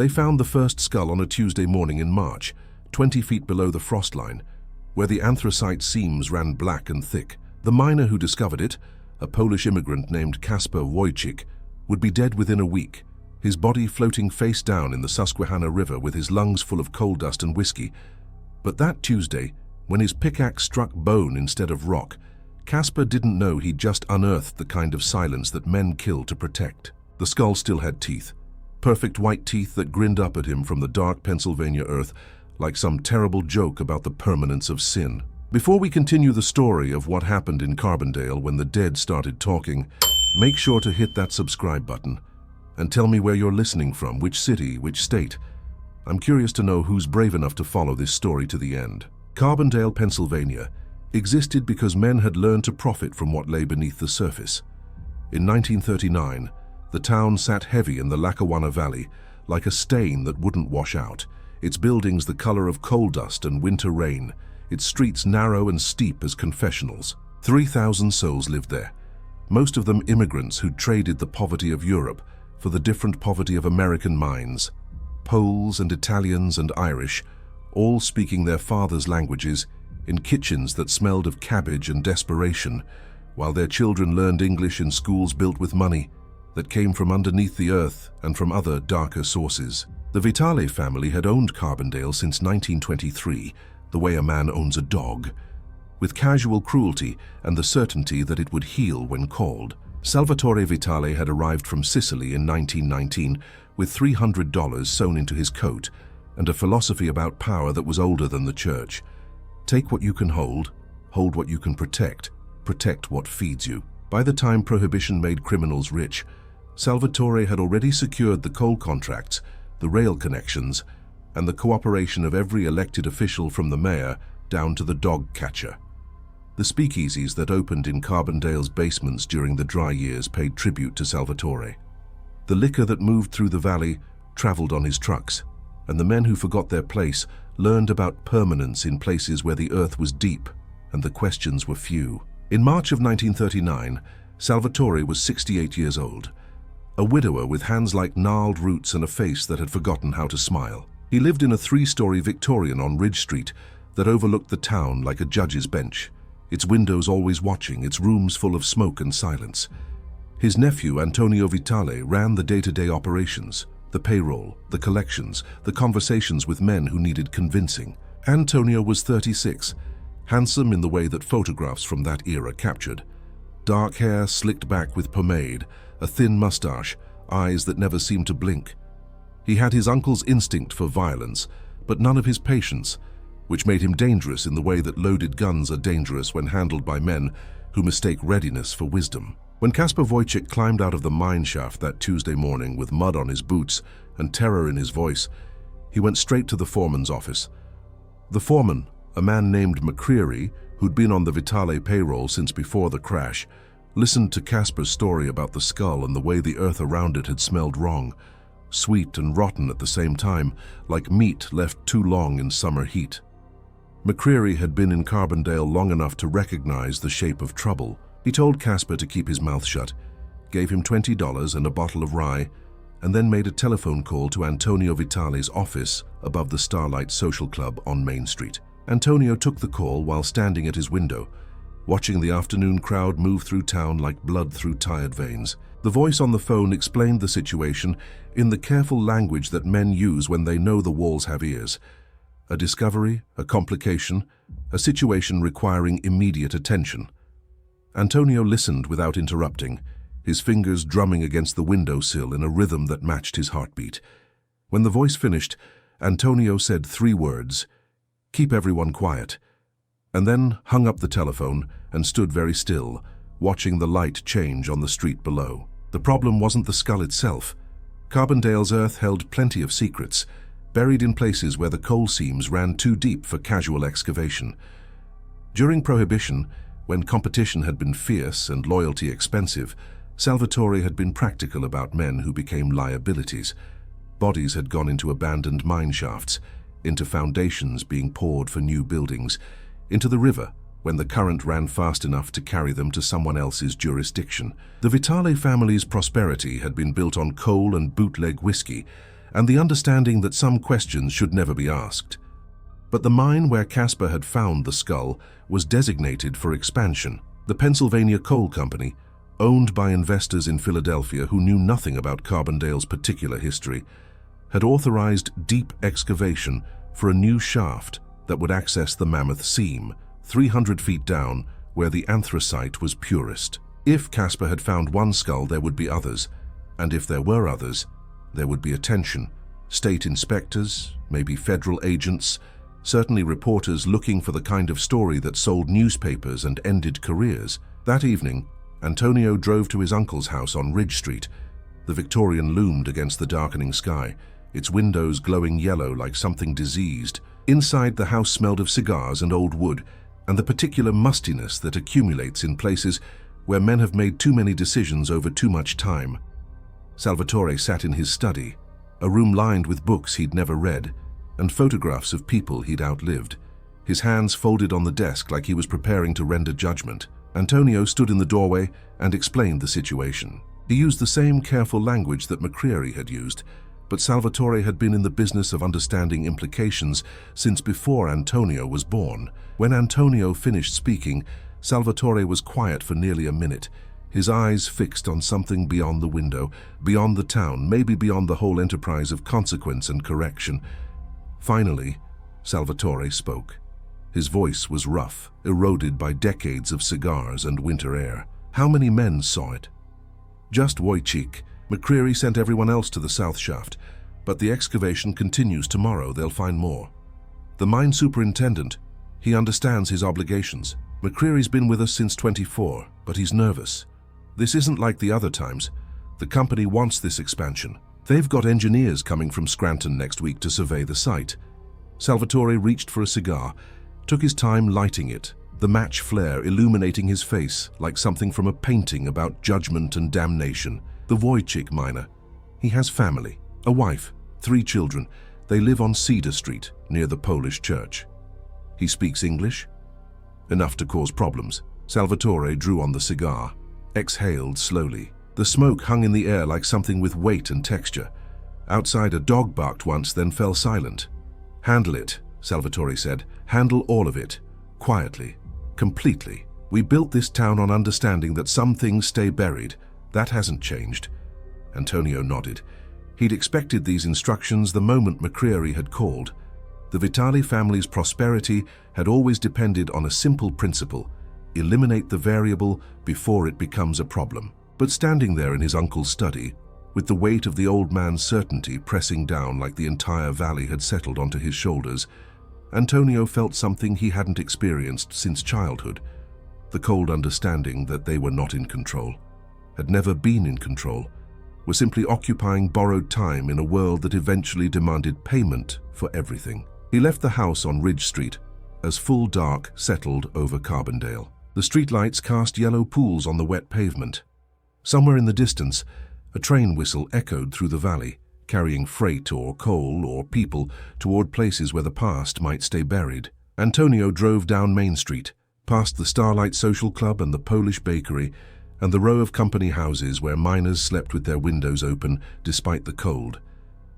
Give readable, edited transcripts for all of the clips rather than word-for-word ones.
They found the first skull on a Tuesday morning in March, 20 feet below the frost line, where the anthracite seams ran black and thick. The miner who discovered it, a Polish immigrant named Kasper Wojcik, would be dead within a week, his body floating face down in the Susquehanna River with his lungs full of coal dust and whiskey. But that Tuesday, when his pickaxe struck bone instead of rock, Kasper didn't know he'd just unearthed the kind of silence that men kill to protect. The skull still had teeth, perfect white teeth that grinned up at him from the dark Pennsylvania earth like some terrible joke about the permanence of sin. Before we continue the story of what happened in Carbondale when the dead started talking, make sure to hit that subscribe button and tell me where you're listening from, which city, which state. I'm curious to know who's brave enough to follow this story to the end. Carbondale, Pennsylvania, existed because men had learned to profit from what lay beneath the surface. In 1939, the town sat heavy in the Lackawanna Valley, like a stain that wouldn't wash out, its buildings the color of coal dust and winter rain, its streets narrow and steep as confessionals. 3,000 souls lived there, most of them immigrants who'd traded the poverty of Europe for the different poverty of American minds. Poles and Italians and Irish, all speaking their fathers' languages, in kitchens that smelled of cabbage and desperation, while their children learned English in schools built with money that came from underneath the earth and from other darker sources. The Vitale family had owned Carbondale since 1923, the way a man owns a dog, with casual cruelty and the certainty that it would heal when called. Salvatore Vitale had arrived from Sicily in 1919 with $300 sewn into his coat and a philosophy about power that was older than the church. Take what you can hold what you can protect what feeds you. By the time Prohibition made criminals rich, Salvatore had already secured the coal contracts, the rail connections, and the cooperation of every elected official from the mayor down to the dog catcher. The speakeasies that opened in Carbondale's basements during the dry years paid tribute to Salvatore. The liquor that moved through the valley traveled on his trucks, and the men who forgot their place learned about permanence in places where the earth was deep and the questions were few. In March of 1939, Salvatore was 68 years old, a widower with hands like gnarled roots and a face that had forgotten how to smile. He lived in a 3-story Victorian on Ridge Street that overlooked the town like a judge's bench, its windows always watching, its rooms full of smoke and silence. His nephew, Antonio Vitale, ran the day-to-day operations, the payroll, the collections, the conversations with men who needed convincing. Antonio was 36, handsome in the way that photographs from that era captured. Dark hair slicked back with pomade, a thin mustache, eyes that never seemed to blink. He had his uncle's instinct for violence, but none of his patience, which made him dangerous in the way that loaded guns are dangerous when handled by men who mistake readiness for wisdom. When Kasper Wojcik climbed out of the mine shaft that Tuesday morning with mud on his boots and terror in his voice, he went straight to the foreman's office. The foreman, a man named McCreary, who'd been on the Vitale payroll since before the crash, listened to Kasper's story about the skull and the way the earth around it had smelled wrong, sweet and rotten at the same time, like meat left too long in summer heat. McCreary had been in Carbondale long enough to recognize the shape of trouble. He told Kasper to keep his mouth shut, gave him $20 and a bottle of rye, and then made a telephone call to Antonio Vitale's office above the Starlight Social Club on Main Street. Antonio took the call while standing at his window, watching the afternoon crowd move through town like blood through tired veins. The voice on the phone explained the situation in the careful language that men use when they know the walls have ears. A discovery, a complication, a situation requiring immediate attention. Antonio listened without interrupting, his fingers drumming against the windowsill in a rhythm that matched his heartbeat. When the voice finished, Antonio said 3 words, "Keep everyone quiet," and then hung up the telephone and stood very still, watching the light change on the street below. The problem wasn't the skull itself. Carbondale's earth held plenty of secrets, buried in places where the coal seams ran too deep for casual excavation. During Prohibition, when competition had been fierce and loyalty expensive, Salvatore had been practical about men who became liabilities. Bodies had gone into abandoned mine shafts, into foundations being poured for new buildings, into the river when the current ran fast enough to carry them to someone else's jurisdiction. The Vitale family's prosperity had been built on coal and bootleg whiskey, and the understanding that some questions should never be asked. But the mine where Caspar had found the skull was designated for expansion. The Pennsylvania Coal Company, owned by investors in Philadelphia who knew nothing about Carbondale's particular history, had authorized deep excavation for a new shaft that would access the Mammoth Seam, 300 feet down, where the anthracite was purest. If Caspar had found one skull, there would be others, and if there were others, there would be attention. State inspectors, maybe federal agents, certainly reporters looking for the kind of story that sold newspapers and ended careers. That evening, Antonio drove to his uncle's house on Ridge Street. The Victorian loomed against the darkening sky, its windows glowing yellow like something diseased. Inside, the house smelled of cigars and old wood, and the particular mustiness that accumulates in places where men have made too many decisions over too much time. Salvatore sat in his study, a room lined with books he'd never read, and photographs of people he'd outlived, his hands folded on the desk like he was preparing to render judgment. Antonio stood in the doorway and explained the situation. He used the same careful language that McCreary had used, but Salvatore had been in the business of understanding implications since before Antonio was born. When Antonio finished speaking, Salvatore was quiet for nearly a minute, his eyes fixed on something beyond the window, beyond the town, maybe beyond the whole enterprise of consequence and correction. Finally, Salvatore spoke. His voice was rough, eroded by decades of cigars and winter air. How many men saw it? Just Wojciech. McCreary sent everyone else to the south shaft, but the excavation continues tomorrow. They'll find more. The mine superintendent, he understands his obligations. McCreary's been with us since 24, but he's nervous. This isn't like the other times. The company wants this expansion. They've got engineers coming from Scranton next week to survey the site. Salvatore reached for a cigar, took his time lighting it, the match flare illuminating his face like something from a painting about judgment and damnation. The Wojciech miner. He has family, a wife, 3 children. They live on Cedar Street, near the Polish church. He speaks English? Enough to cause problems. Salvatore drew on the cigar, exhaled slowly. The smoke hung in the air like something with weight and texture. Outside, a dog barked once, then fell silent. "Handle it," Salvatore said. "Handle all of it. Quietly. Completely. We built this town on understanding that some things stay buried. That hasn't changed." Antonio nodded. He'd expected these instructions the moment McCreary had called. The Vitali family's prosperity had always depended on a simple principle: eliminate the variable before it becomes a problem. But standing there in his uncle's study, with the weight of the old man's certainty pressing down like the entire valley had settled onto his shoulders, Antonio felt something he hadn't experienced since childhood: the cold understanding that they were not in control, had never been in control, were simply occupying borrowed time in a world that eventually demanded payment for everything. He left the house on Ridge Street as full dark settled over Carbondale. The streetlights cast yellow pools on the wet pavement. Somewhere in the distance, a train whistle echoed through the valley, carrying freight or coal or people toward places where the past might stay buried. Antonio drove down Main Street, past the Starlight Social Club and the Polish Bakery, and the row of company houses where miners slept with their windows open despite the cold,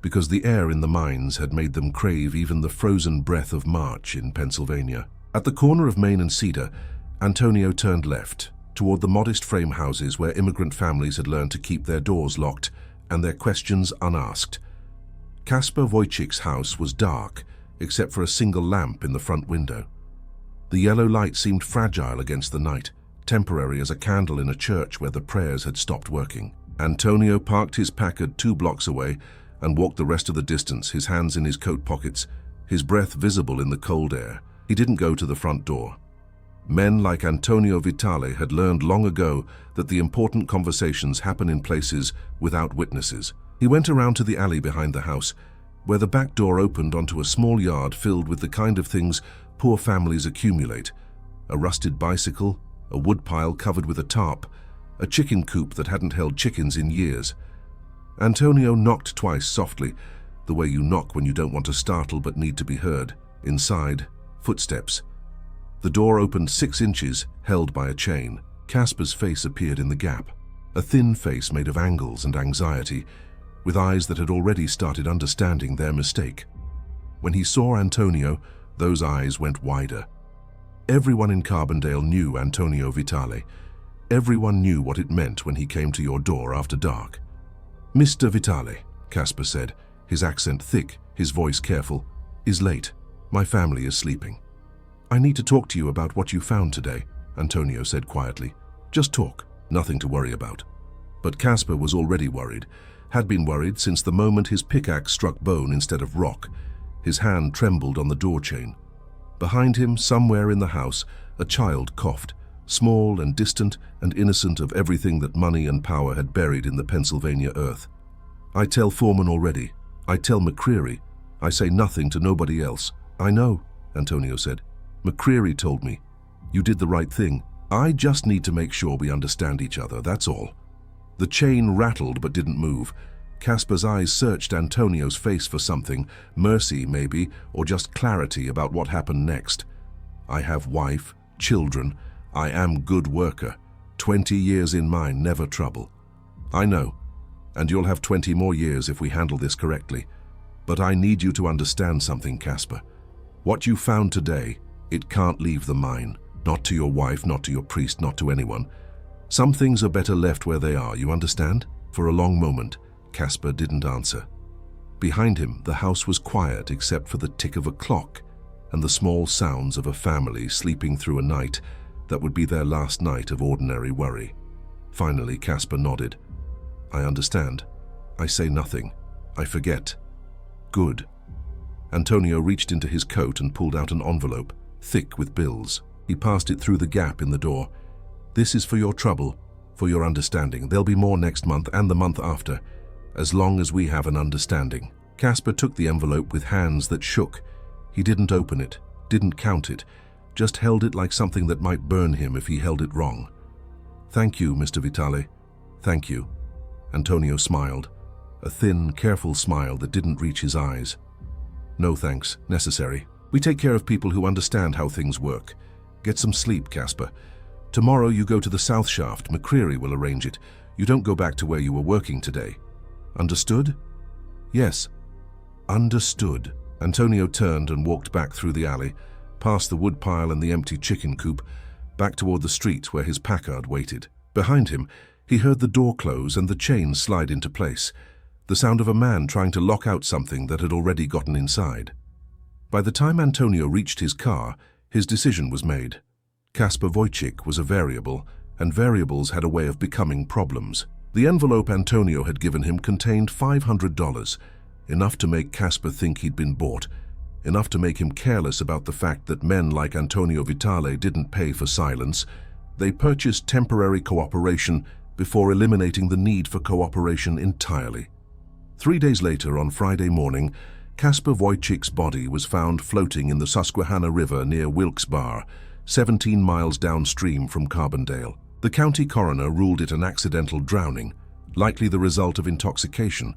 because the air in the mines had made them crave even the frozen breath of March in Pennsylvania. At the corner of Main and Cedar, Antonio turned left, toward the modest frame houses where immigrant families had learned to keep their doors locked and their questions unasked. Caspar Wojciech's house was dark, except for a single lamp in the front window. The yellow light seemed fragile against the night, temporary as a candle in a church where the prayers had stopped working. Antonio parked his Packard 2 blocks away and walked the rest of the distance, his hands in his coat pockets, his breath visible in the cold air. He didn't go to the front door. Men like Antonio Vitale had learned long ago that the important conversations happen in places without witnesses. He went around to the alley behind the house, where the back door opened onto a small yard filled with the kind of things poor families accumulate: a rusted bicycle, a woodpile covered with a tarp, a chicken coop that hadn't held chickens in years. Antonio knocked twice softly, the way you knock when you don't want to startle but need to be heard. Inside, footsteps. The door opened 6 inches, held by a chain. Caspar's face appeared in the gap. A thin face made of angles and anxiety. with eyes that had already started understanding their mistake. When he saw Antonio, those eyes went wider. Everyone in Carbondale knew Antonio Vitale. Everyone knew what it meant when he came to your door after dark. "Mr. Vitale," Casper said, his accent thick, his voice careful, "is late. My family is sleeping." "I need to talk to you about what you found today," Antonio said quietly. "Just talk, nothing to worry about." But Casper was already worried, had been worried since the moment his pickaxe struck bone instead of rock. His hand trembled on the door chain. Behind him, somewhere in the house, a child coughed, small and distant and innocent of everything that money and power had buried in the Pennsylvania earth. "I tell Foreman already. I tell McCreary. I say nothing to nobody else." "I know," Antonio said. "McCreary told me. You did the right thing. I just need to make sure we understand each other, that's all." The chain rattled but didn't move. Casper's eyes searched Antonio's face for something, mercy maybe, or just clarity about what happened next. "I have wife, children. I am good worker. 20 years in mine, never trouble." "I know, and you'll have 20 more years if we handle this correctly. But I need you to understand something, Casper. What you found today, it can't leave the mine. Not to your wife, not to your priest, not to anyone. Some things are better left where they are, you understand?" For a long moment, Casper didn't answer. Behind him, the house was quiet except for the tick of a clock and the small sounds of a family sleeping through a night that would be their last night of ordinary worry. Finally, Casper nodded. "I understand. I say nothing. I forget." "Good." Antonio reached into his coat and pulled out an envelope, thick with bills. He passed it through the gap in the door. "This is for your trouble, for your understanding. There'll be more next month and the month after, as long as we have an understanding." Casper took the envelope with hands that shook. He didn't open it, didn't count it, just held it like something that might burn him if he held it wrong. "Thank you, Mr. Vitale. Thank you." Antonio smiled, a thin, careful smile that didn't reach his eyes. "No thanks, necessary. We take care of people who understand how things work. Get some sleep, Casper. Tomorrow you go to the South Shaft. McCreary will arrange it. You don't go back to where you were working today. Understood?" "Yes." "Understood." Antonio turned and walked back through the alley, past the woodpile and the empty chicken coop, back toward the street where his Packard waited. Behind him, he heard the door close and the chain slide into place, the sound of a man trying to lock out something that had already gotten inside. By the time Antonio reached his car, his decision was made. Casper Wojcik was a variable, and variables had a way of becoming problems. The envelope Antonio had given him contained $500, enough to make Casper think he'd been bought, enough to make him careless about the fact that men like Antonio Vitale didn't pay for silence. They purchased temporary cooperation before eliminating the need for cooperation entirely. 3 days later, on Friday morning, Casper Wojcik's body was found floating in the Susquehanna River near Wilkes-Barre, 17 miles downstream from Carbondale. The county coroner ruled it an accidental drowning, likely the result of intoxication.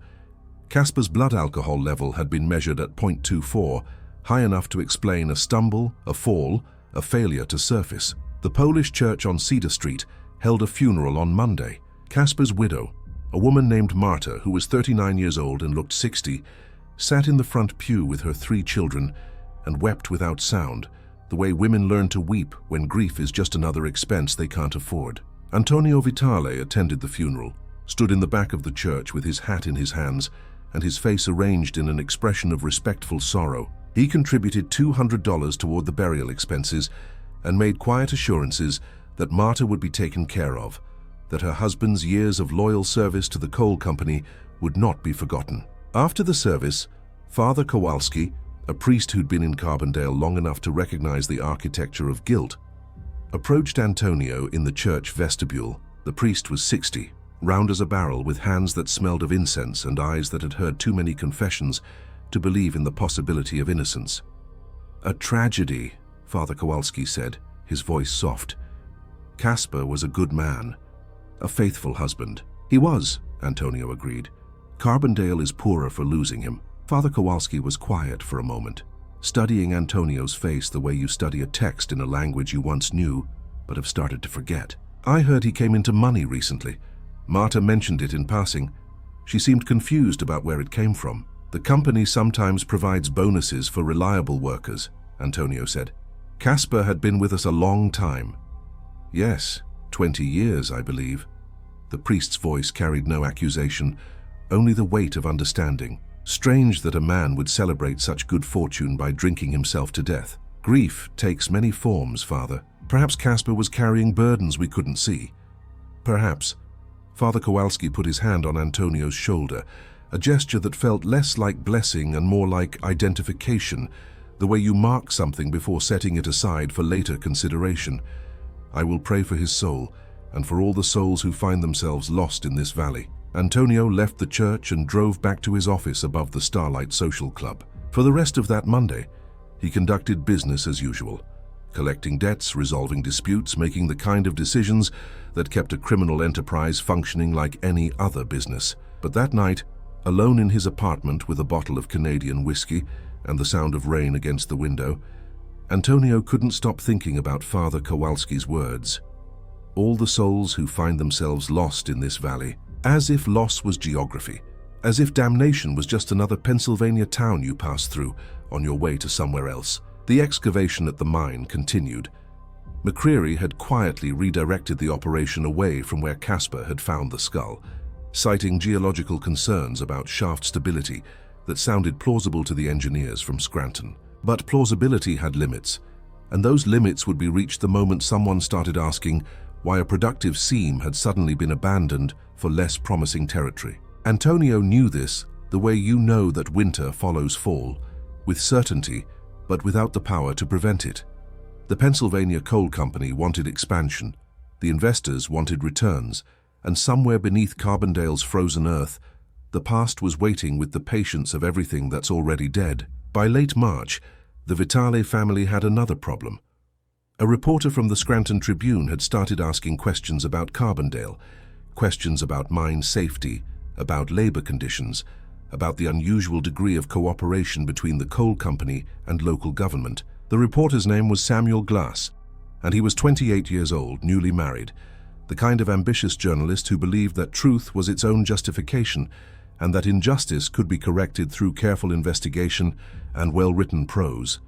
Casper's blood alcohol level had been measured at 0.24, high enough to explain a stumble, a fall, a failure to surface. The Polish church on Cedar Street held a funeral on Monday. Casper's widow, a woman named Marta, who was 39 years old and looked 60, sat in the front pew with her 3 children and wept without sound, the way women learn to weep when grief is just another expense they can't afford. Antonio Vitale attended the funeral, stood in the back of the church with his hat in his hands and his face arranged in an expression of respectful sorrow. He contributed $200 toward the burial expenses and made quiet assurances that Marta would be taken care of, that her husband's years of loyal service to the coal company would not be forgotten. After the service, Father Kowalski, a priest who'd been in Carbondale long enough to recognize the architecture of guilt, approached Antonio in the church vestibule. The priest was 60, round as a barrel, with hands that smelled of incense and eyes that had heard too many confessions to believe in the possibility of innocence. "A tragedy," Father Kowalski said, his voice soft. "Casper was a good man, a faithful husband." "He was," Antonio agreed. "Carbondale is poorer for losing him." Father Kowalski was quiet for a moment, studying Antonio's face the way you study a text in a language you once knew but have started to forget. "I heard he came into money recently. Marta mentioned it in passing. She seemed confused about where it came from. "The company sometimes provides bonuses for reliable workers," Antonio said. "Casper had been with us a long time." "Yes, 20 years, I believe." The priest's voice carried no accusation, only the weight of understanding. "Strange that a man would celebrate such good fortune by drinking himself to death. Grief takes many forms, Father. Perhaps Casper was carrying burdens we couldn't see. Perhaps." Father Kowalski put his hand on Antonio's shoulder, a gesture that felt less like blessing and more like identification, the way you mark something before setting it aside for later consideration. "I will pray for his soul, and for all the souls who find themselves lost in this valley." Antonio left the church and drove back to his office above the Starlight Social Club. For the rest of that Monday, he conducted business as usual, collecting debts, resolving disputes, making the kind of decisions that kept a criminal enterprise functioning like any other business. But that night, alone in his apartment with a bottle of Canadian whiskey and the sound of rain against the window, Antonio couldn't stop thinking about Father Kowalski's words. All the souls who find themselves lost in this valley, as if loss was geography, as if damnation was just another Pennsylvania town you pass through on your way to somewhere else. The excavation at the mine continued. McCreary had quietly redirected the operation away from where Casper had found the skull, citing geological concerns about shaft stability that sounded plausible to the engineers from Scranton. But plausibility had limits, and those limits would be reached the moment someone started asking why a productive seam had suddenly been abandoned for less promising territory. Antonio knew this the way you know that winter follows fall, with certainty, but without the power to prevent it. The Pennsylvania Coal Company wanted expansion, the investors wanted returns, and somewhere beneath Carbondale's frozen earth, the past was waiting with the patience of everything that's already dead. By late March, the Vitale family had another problem. A reporter from the Scranton Tribune had started asking questions about Carbondale, questions about mine safety, about labor conditions, about the unusual degree of cooperation between the coal company and local government. The reporter's name was Samuel Glass, and he was 28 years old, newly married, the kind of ambitious journalist who believed that truth was its own justification and that injustice could be corrected through careful investigation and well-written prose.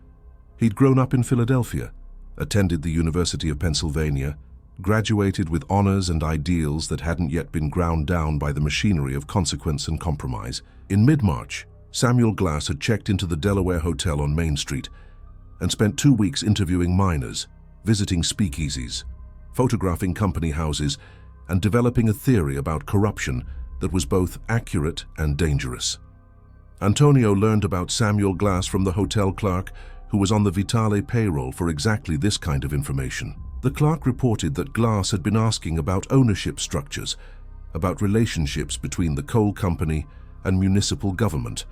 He'd grown up in Philadelphia, attended the University of Pennsylvania, graduated with honors and ideals that hadn't yet been ground down by the machinery of consequence and compromise. In mid-March, Samuel Glass had checked into the Delaware Hotel on Main Street and spent 2 weeks interviewing miners, visiting speakeasies, photographing company houses, and developing a theory about corruption that was both accurate and dangerous. Antonio learned about Samuel Glass from the hotel clerk who was on the Vitale payroll for exactly this kind of information. The clerk reported that Glass had been asking about ownership structures, about relationships between the coal company and municipal government,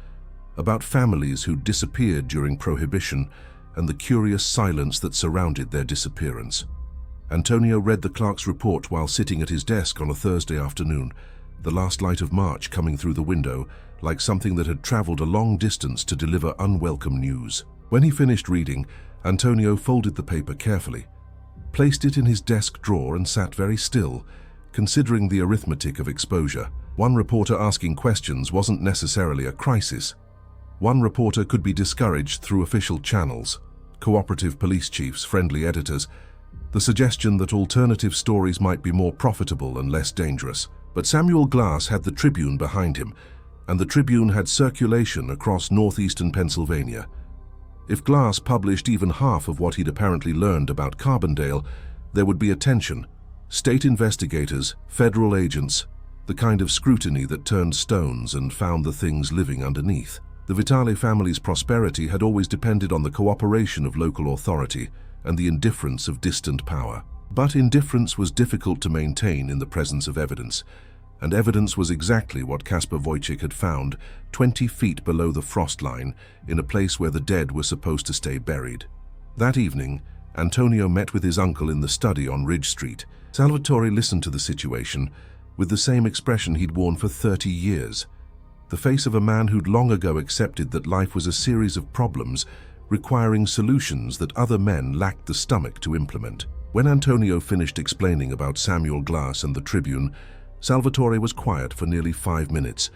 about families who disappeared during Prohibition and the curious silence that surrounded their disappearance. Antonio read the clerk's report while sitting at his desk on a Thursday afternoon, the last light of March coming through the window like something that had traveled a long distance to deliver unwelcome news. When he finished reading, Antonio folded the paper carefully, placed it in his desk drawer and sat very still, considering the arithmetic of exposure. One reporter asking questions wasn't necessarily a crisis. One reporter could be discouraged through official channels, cooperative police chiefs, friendly editors, the suggestion that alternative stories might be more profitable and less dangerous. But Samuel Glass had the Tribune behind him, and the Tribune had circulation across northeastern Pennsylvania. If Glass published even half of what he'd apparently learned about Carbondale, there would be attention. State investigators, federal agents, the kind of scrutiny that turned stones and found the things living underneath. The Vitale family's prosperity had always depended on the cooperation of local authority and the indifference of distant power. But indifference was difficult to maintain in the presence of evidence, and evidence was exactly what Casper Wojcik had found 20 feet below the frost line in a place where the dead were supposed to stay buried. That evening, Antonio met with his uncle in the study on Ridge Street. Salvatore listened to the situation with the same expression he'd worn for 30 years, the face of a man who'd long ago accepted that life was a series of problems requiring solutions that other men lacked the stomach to implement. When Antonio finished explaining about Samuel Glass and the Tribune, Salvatore was quiet for nearly 5 minutes,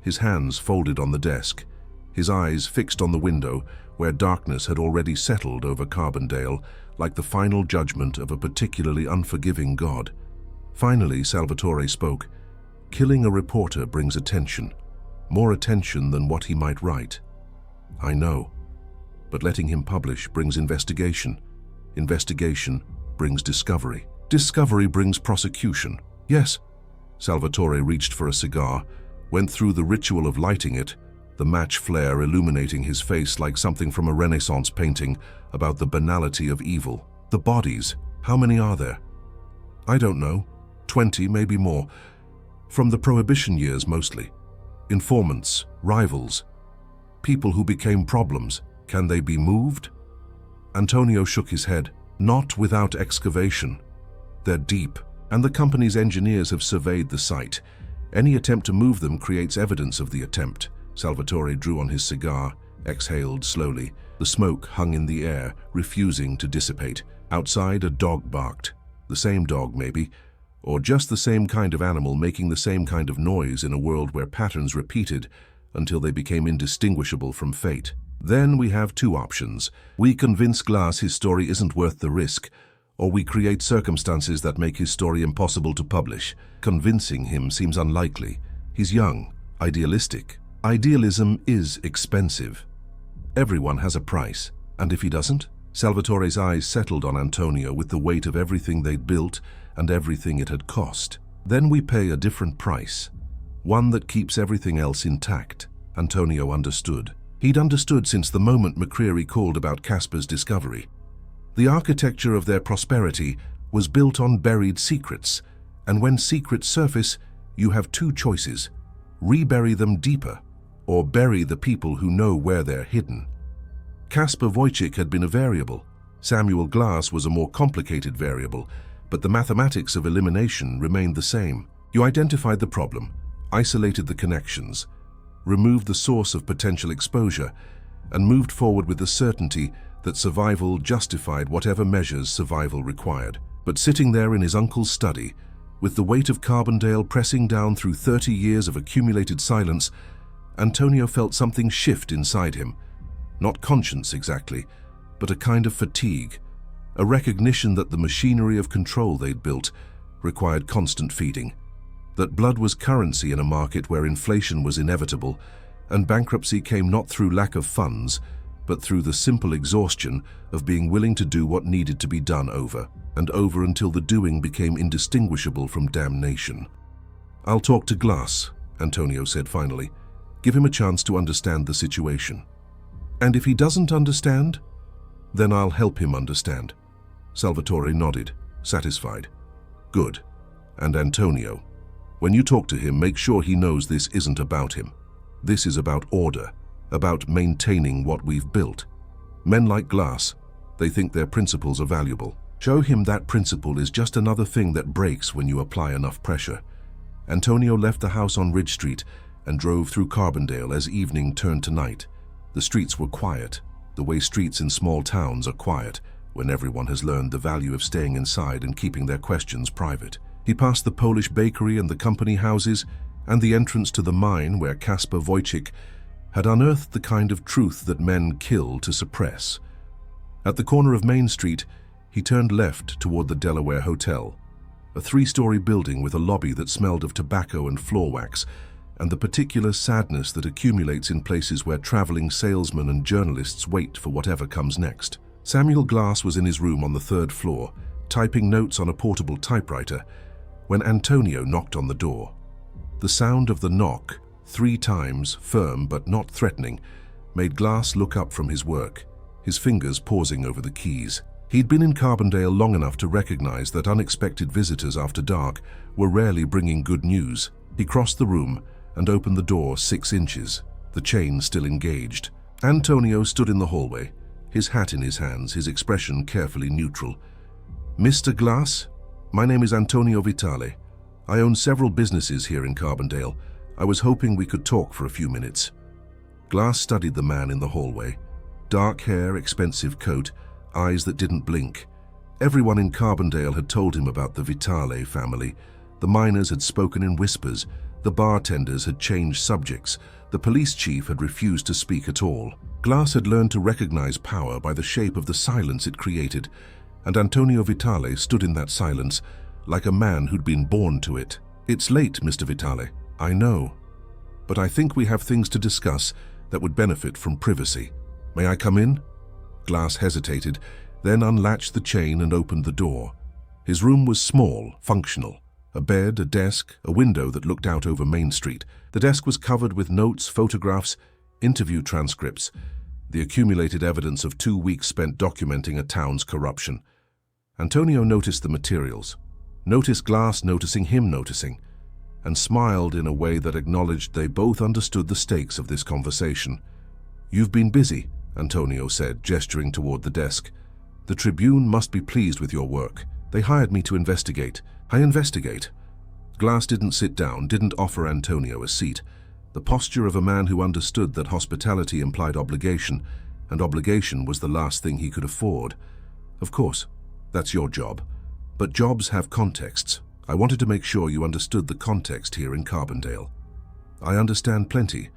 his hands folded on the desk, his eyes fixed on the window where darkness had already settled over Carbondale like the final judgment of a particularly unforgiving God. Finally, Salvatore spoke. "Killing a reporter brings attention, more attention than what he might write. I know, but letting him publish brings investigation. Investigation brings discovery. Discovery brings prosecution." "Yes." Salvatore reached for a cigar, went through the ritual of lighting it, the match flare illuminating his face like something from a Renaissance painting about the banality of evil. "The bodies, how many are there?" "I don't know. 20, maybe more. From the Prohibition years mostly. Informants, rivals, people who became problems. Can they be moved?" Antonio shook his head. "Not without excavation. They're deep, and the company's engineers have surveyed the site. Any attempt to move them creates evidence of the attempt." Salvatore drew on his cigar, exhaled slowly. The smoke hung in the air, refusing to dissipate. Outside, a dog barked. The same dog, maybe, or just the same kind of animal making the same kind of noise in a world where patterns repeated until they became indistinguishable from fate. Then we have two options. We convince Glass his story isn't worth the risk, or we create circumstances that make his story impossible to publish. Convincing him seems unlikely. He's young, idealistic. Idealism is expensive. Everyone has a price, and if he doesn't? Salvatore's eyes settled on Antonio with the weight of everything they'd built and everything it had cost. "Then we pay a different price, one that keeps everything else intact." Antonio understood. He'd understood since the moment McCreary called about Casper's discovery. The architecture of their prosperity was built on buried secrets, and when secrets surface, you have two choices: rebury them deeper, or bury the people who know where they're hidden. Kasper Wojcik had been a variable. Samuel Glass was a more complicated variable, but the mathematics of elimination remained the same. You identified the problem, isolated the connections, removed the source of potential exposure, and moved forward with the certainty that survival justified whatever measures survival required. But sitting there in his uncle's study, with the weight of Carbondale pressing down through 30 years of accumulated silence, Antonio felt something shift inside him. Not conscience exactly, but a kind of fatigue, a recognition that the machinery of control they'd built required constant feeding, that blood was currency in a market where inflation was inevitable, and bankruptcy came not through lack of funds, but through the simple exhaustion of being willing to do what needed to be done over and over until the doing became indistinguishable from damnation. "I'll talk to Glass," Antonio said finally. "Give him a chance to understand the situation. And if he doesn't understand, then I'll help him understand." Salvatore nodded, satisfied. "Good. And Antonio, when you talk to him, make sure he knows this isn't about him. This is about order, about maintaining what we've built. Men like Glass, they think their principles are valuable. Show him that principle is just another thing that breaks when you apply enough pressure." Antonio left the house on Ridge Street and drove through Carbondale as evening turned to night. The streets were quiet, the way streets in small towns are quiet when everyone has learned the value of staying inside and keeping their questions private. He passed the Polish bakery and the company houses and the entrance to the mine where Kasper Wojcik had unearthed the kind of truth that men kill to suppress. At the corner of Main Street, he turned left toward the Delaware Hotel, a 3-story building with a lobby that smelled of tobacco and floor wax, and the particular sadness that accumulates in places where traveling salesmen and journalists wait for whatever comes next. Samuel Glass was in his room on the 3rd floor, typing notes on a portable typewriter, when Antonio knocked on the door. The sound of the knock, 3 times, firm but not threatening, made Glass look up from his work, his fingers pausing over the keys. He'd been in Carbondale long enough to recognize that unexpected visitors after dark were rarely bringing good news. He crossed the room and opened the door 6 inches, the chain still engaged. Antonio stood in the hallway, his hat in his hands, his expression carefully neutral. "Mr. Glass, my name is Antonio Vitale. I own several businesses here in Carbondale. I was hoping we could talk for a few minutes." Glass studied the man in the hallway. Dark hair, expensive coat, eyes that didn't blink. Everyone in Carbondale had told him about the Vitale family, The miners had spoken in whispers, the bartenders had changed subjects, the police chief had refused to speak at all. Glass had learned to recognize power by the shape of the silence it created, and Antonio Vitale stood in that silence like a man who'd been born to it. "It's late, Mr. Vitale, I know, but I think we have things to discuss that would benefit from privacy. May I come in?" Glass hesitated, then unlatched the chain and opened the door. His room was small, functional. A bed, a desk, a window that looked out over Main Street. The desk was covered with notes, photographs, interview transcripts, the accumulated evidence of 2 weeks spent documenting a town's corruption. Antonio noticed the materials, noticed Glass noticing him noticing, and smiled in a way that acknowledged they both understood the stakes of this conversation. "You've been busy," Antonio said, gesturing toward the desk. "The Tribune must be pleased with your work. They hired me to investigate. I investigate." Glass didn't sit down, didn't offer Antonio a seat. The posture of a man who understood that hospitality implied obligation, and obligation was the last thing he could afford. "Of course, that's your job. But jobs have contexts. I wanted to make sure you understood the context here in Carbondale." "I understand plenty.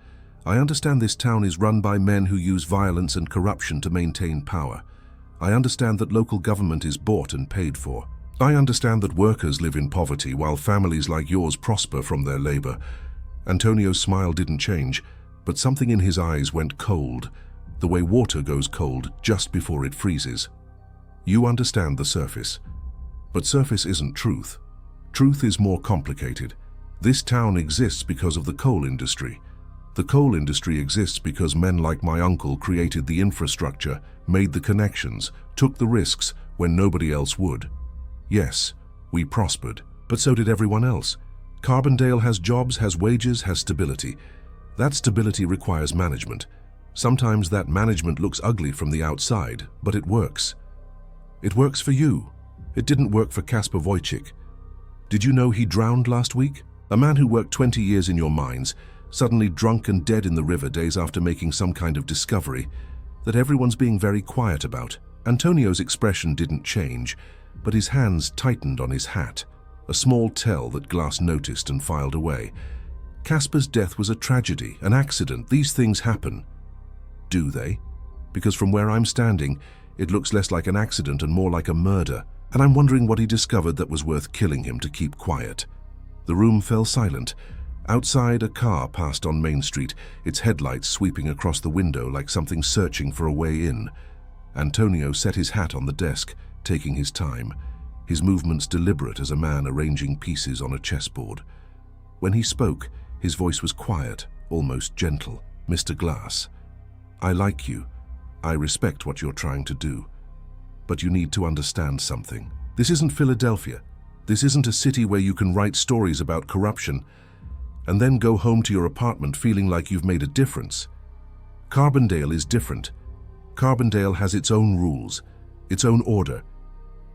I understand this town is run by men who use violence and corruption to maintain power. I understand that local government is bought and paid for. I understand that workers live in poverty while families like yours prosper from their labor." Antonio's smile didn't change, but something in his eyes went cold, the way water goes cold just before it freezes. "You understand the surface. But surface isn't truth. Truth is more complicated. This town exists because of the coal industry. The coal industry exists because men like my uncle created the infrastructure, made the connections, took the risks when nobody else would. Yes, we prospered, but so did everyone else. Carbondale has jobs, has wages, has stability. That stability requires management. Sometimes that management looks ugly from the outside, but it works. It works for you. It didn't work for Kasper Wojcik. Did you know he drowned last week? A man who worked 20 years in your mines, suddenly drunk and dead in the river days after making some kind of discovery that everyone's being very quiet about. Antonio's expression didn't change, but his hands tightened on his hat, a small tell that Glass noticed and filed away. Kasper's death was a tragedy, an accident. These things happen. Do they? Because from where I'm standing, it looks less like an accident and more like a murder, and I'm wondering what he discovered that was worth killing him to keep quiet. The room fell silent. Outside, a car passed on Main Street, its headlights sweeping across the window like something searching for a way in. Antonio set his hat on the desk, taking his time, his movements deliberate as a man arranging pieces on a chessboard. When he spoke, his voice was quiet, almost gentle. "Mr. Glass, I like you. I respect what you're trying to do. But you need to understand something. This isn't Philadelphia. This isn't a city where you can write stories about corruption and then go home to your apartment feeling like you've made a difference. Carbondale is different. Carbondale has its own rules, its own order.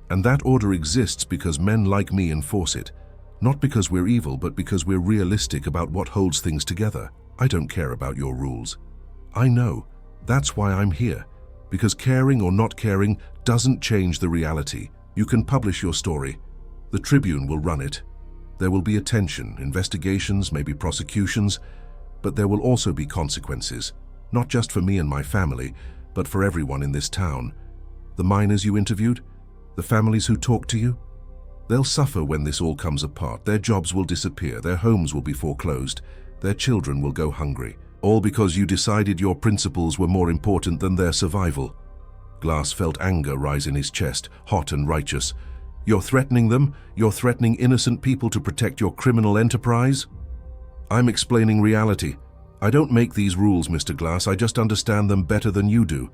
And that order exists because men like me enforce it. Not because we're evil, but because we're realistic about what holds things together. I don't care about your rules. I know. That's why I'm here. Because caring or not caring doesn't change the reality. You can publish your story. The Tribune will run it. There will be attention, investigations, maybe prosecutions, but there will also be consequences. Not just for me and my family, but for everyone in this town. The miners you interviewed, the families who talked to you, they'll suffer when this all comes apart. Their jobs will disappear, their homes will be foreclosed, their children will go hungry. All because you decided your principles were more important than their survival. Glass felt anger rise in his chest, hot and righteous. You're threatening them? You're threatening innocent people to protect your criminal enterprise? I'm explaining reality. I don't make these rules, Mr. Glass. I just understand them better than you do.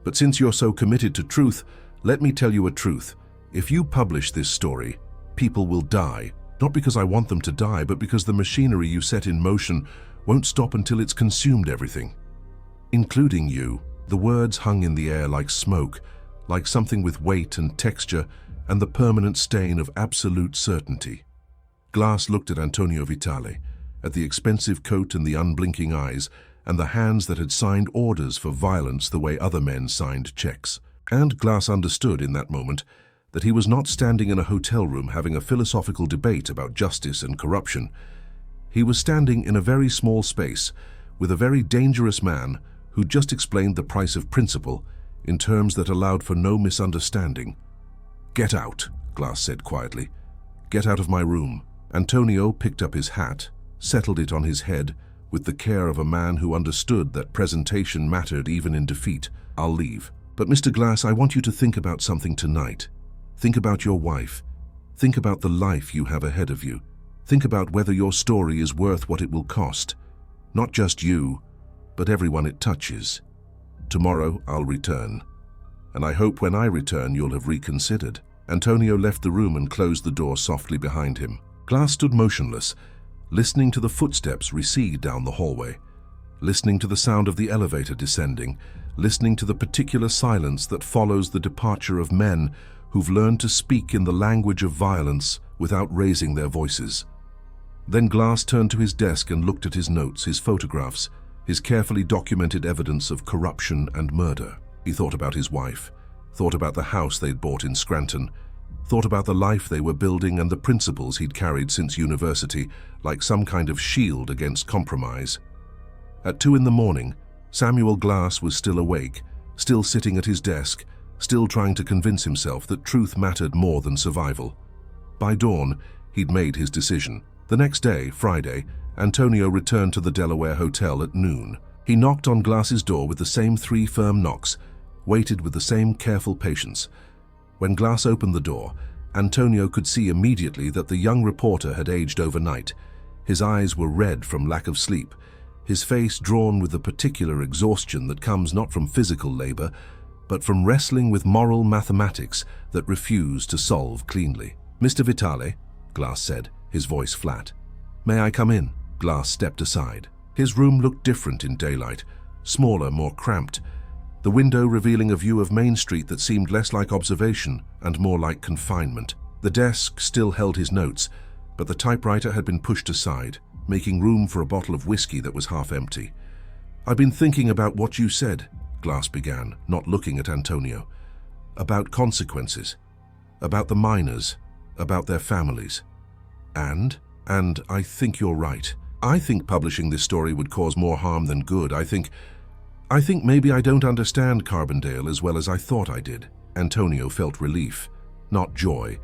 But since you're so committed to truth, let me tell you a truth. If you publish this story, people will die. Not because I want them to die, but because the machinery you set in motion won't stop until it's consumed everything. Including you. The words hung in the air like smoke, like something with weight and texture and the permanent stain of absolute certainty. Glass looked at Antonio Vitale, at the expensive coat and the unblinking eyes, and the hands that had signed orders for violence the way other men signed checks. And Glass understood in that moment that he was not standing in a hotel room having a philosophical debate about justice and corruption. He was standing in a very small space with a very dangerous man who just explained the price of principle in terms that allowed for no misunderstanding. "Get out," Glass said quietly. "Get out of my room." Antonio picked up his hat, settled it on his head with the care of a man who understood that presentation mattered even in defeat. "I'll leave. But Mr. Glass, I want you to think about something tonight. Think about your wife. Think about the life you have ahead of you. Think about whether your story is worth what it will cost. Not just you, but everyone it touches. Tomorrow I'll return. And I hope when I return you'll have reconsidered." Antonio left the room and closed the door softly behind him. Glass stood motionless, listening to the footsteps recede down the hallway, listening to the sound of the elevator descending, listening to the particular silence that follows the departure of men who've learned to speak in the language of violence without raising their voices. Then Glass turned to his desk and looked at his notes, his photographs, his carefully documented evidence of corruption and murder. He thought about his wife, thought about the house they'd bought in Scranton, thought about the life they were building and the principles he'd carried since university, like some kind of shield against compromise. At 2 in the morning, Samuel Glass was still awake, still sitting at his desk, still trying to convince himself that truth mattered more than survival. By dawn, he'd made his decision. The next day, Friday, Antonio returned to the Delaware Hotel at noon. He knocked on Glass's door with the same 3 firm knocks, waited with the same careful patience. When Glass opened the door, Antonio could see immediately that the young reporter had aged overnight. His eyes were red from lack of sleep, his face drawn with the particular exhaustion that comes not from physical labor, but from wrestling with moral mathematics that refuse to solve cleanly. "Mr. Vitale," Glass said, his voice flat. "May I come in?" Glass stepped aside. His room looked different in daylight, smaller, more cramped, the window revealing a view of Main Street that seemed less like observation and more like confinement. The desk still held his notes, but the typewriter had been pushed aside, making room for a bottle of whiskey that was half empty. "I've been thinking about what you said," Glass began, not looking at Antonio. "About consequences, about the miners, about their families. And I think you're right. I think publishing this story would cause more harm than good. I think maybe I don't understand Carbondale as well as I thought I did." Antonio felt relief, not joy,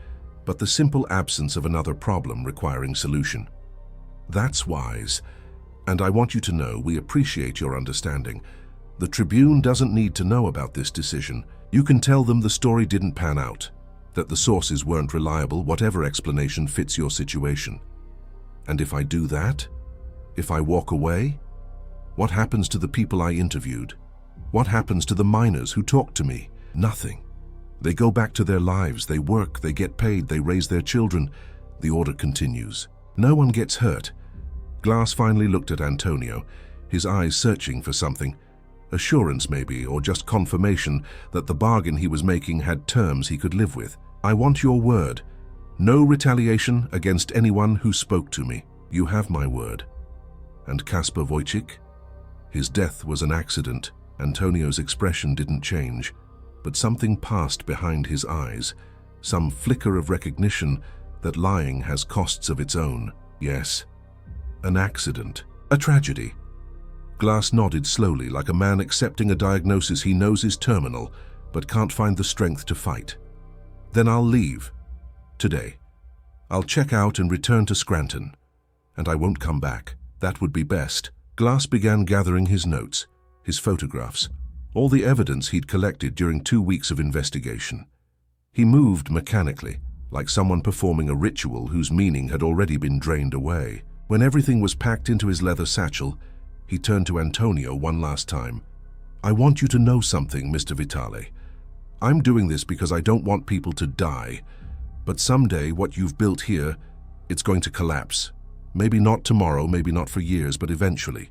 but the simple absence of another problem requiring solution. "That's wise, and I want you to know we appreciate your understanding. The Tribune doesn't need to know about this decision. You can tell them the story didn't pan out, that the sources weren't reliable, whatever explanation fits your situation. And if I do that, if I walk away, what happens to the people I interviewed? What happens to the miners who talked to me? Nothing. They go back to their lives, they work, they get paid, they raise their children. The order continues. No one gets hurt." Glass finally looked at Antonio, his eyes searching for something. Assurance maybe, or just confirmation that the bargain he was making had terms he could live with. "I want your word. No retaliation against anyone who spoke to me. You have my word." "And Kasper Wojcik?" "His death was an accident." Antonio's expression didn't change, but something passed behind his eyes, some flicker of recognition that lying has costs of its own. "Yes, an accident, a tragedy." Glass nodded slowly, like a man accepting a diagnosis he knows is terminal, but can't find the strength to fight. "Then I'll leave. Today. I'll check out and return to Scranton. And I won't come back. That would be best." Glass began gathering his notes, his photographs, all the evidence he'd collected during 2 weeks of investigation. He moved mechanically, like someone performing a ritual whose meaning had already been drained away. When everything was packed into his leather satchel, he turned to Antonio one last time. "I want you to know something, Mr. Vitale. I'm doing this because I don't want people to die. But someday what you've built here, it's going to collapse. Maybe not tomorrow, maybe not for years, but eventually.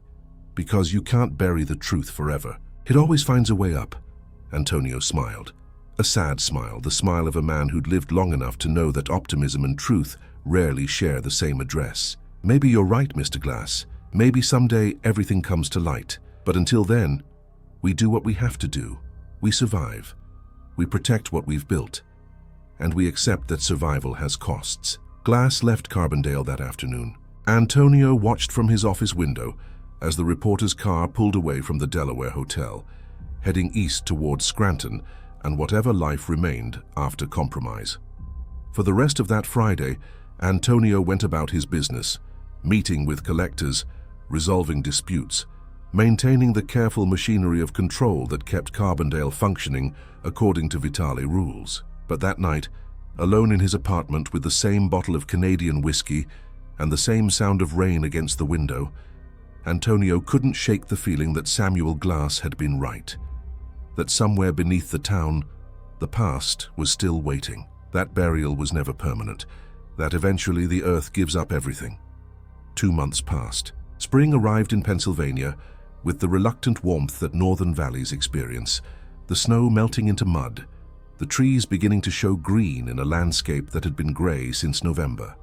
Because you can't bury the truth forever. It always finds a way up." Antonio smiled. A sad smile, the smile of a man who'd lived long enough to know that optimism and truth rarely share the same address. "Maybe you're right, Mr. Glass. Maybe someday everything comes to light. But until then, we do what we have to do. We survive. We protect what we've built. and we accept that survival has costs. Glass left Carbondale that afternoon. Antonio watched from his office window as the reporter's car pulled away from the Delaware Hotel, heading east towards Scranton and whatever life remained after compromise. For the rest of that Friday, Antonio went about his business, meeting with collectors, resolving disputes, maintaining the careful machinery of control that kept Carbondale functioning according to Vitale rules. But that night, alone in his apartment with the same bottle of Canadian whiskey and the same sound of rain against the window, Antonio couldn't shake the feeling that Samuel Glass had been right, that somewhere beneath the town, the past was still waiting. That burial was never permanent, that eventually the earth gives up everything. 2 months passed. Spring arrived in Pennsylvania with the reluctant warmth that northern valleys experience, the snow melting into mud, the trees beginning to show green in a landscape that had been gray since November.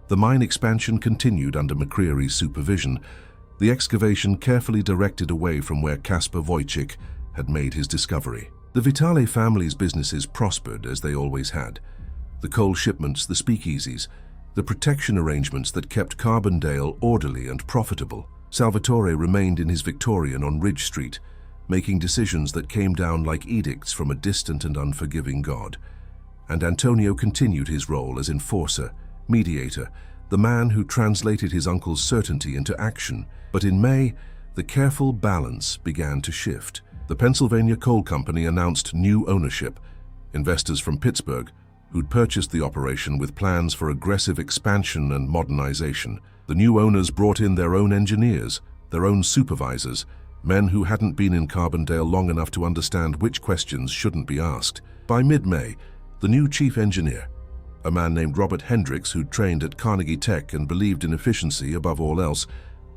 The mine expansion continued under McCreary's supervision, the excavation carefully directed away from where Caspar Wojcik had made his discovery. The Vitale family's businesses prospered as they always had. The coal shipments, the speakeasies, the protection arrangements that kept Carbondale orderly and profitable. Salvatore remained in his Victorian on Ridge Street, making decisions that came down like edicts from a distant and unforgiving God. And Antonio continued his role as enforcer, mediator, the man who translated his uncle's certainty into action. But in May, the careful balance began to shift. The Pennsylvania Coal Company announced new ownership. Investors from Pittsburgh, who'd purchased the operation with plans for aggressive expansion and modernization. The new owners brought in their own engineers, their own supervisors, men who hadn't been in Carbondale long enough to understand which questions shouldn't be asked. By mid-May, the new chief engineer, a man named Robert Hendricks who'd trained at Carnegie Tech and believed in efficiency above all else,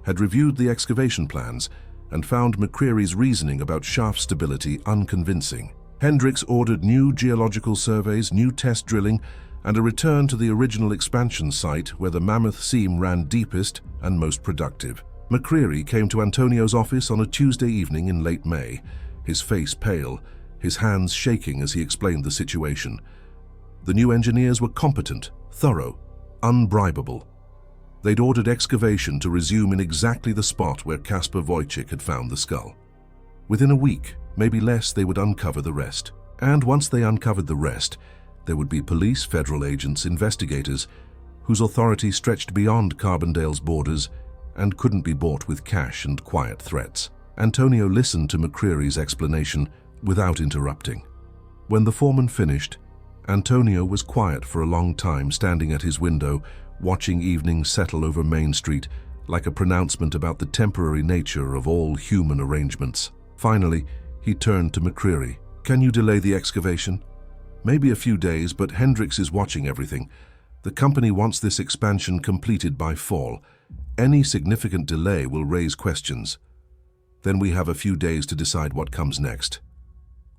had reviewed the excavation plans and found McCreary's reasoning about shaft stability unconvincing. Hendricks ordered new geological surveys, new test drilling, and a return to the original expansion site where the Mammoth Seam ran deepest and most productive. McCreary came to Antonio's office on a Tuesday evening in late May, his face pale, his hands shaking as he explained the situation. The new engineers were competent, thorough, unbribable. They'd ordered excavation to resume in exactly the spot where Caspar Wojcik had found the skull. Within a week, maybe less, they would uncover the rest. And once they uncovered the rest, there would be police, federal agents, investigators, whose authority stretched beyond Carbondale's borders and couldn't be bought with cash and quiet threats. Antonio listened to McCreary's explanation without interrupting. When the foreman finished, Antonio was quiet for a long time, standing at his window, watching evening settle over Main Street like a pronouncement about the temporary nature of all human arrangements. Finally, he turned to McCreary. "Can you delay the excavation?" "Maybe a few days, but Hendricks is watching everything. The company wants this expansion completed by fall. Any significant delay will raise questions. Then we have a few days to decide what comes next."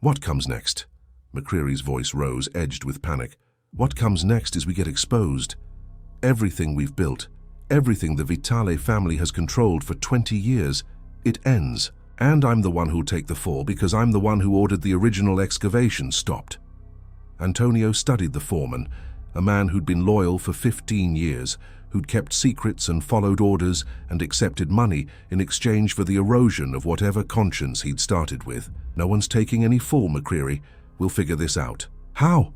"What comes next?" McCreary's voice rose, edged with panic. "What comes next is we get exposed. Everything we've built, everything the Vitale family has controlled for 20 years, it ends. And I'm the one who'll take the fall because I'm the one who ordered the original excavation stopped." Antonio studied the foreman, a man who'd been loyal for 15 years, who'd kept secrets and followed orders and accepted money in exchange for the erosion of whatever conscience he'd started with. "No one's taking any fall, McCreary. We'll figure this out." "How?"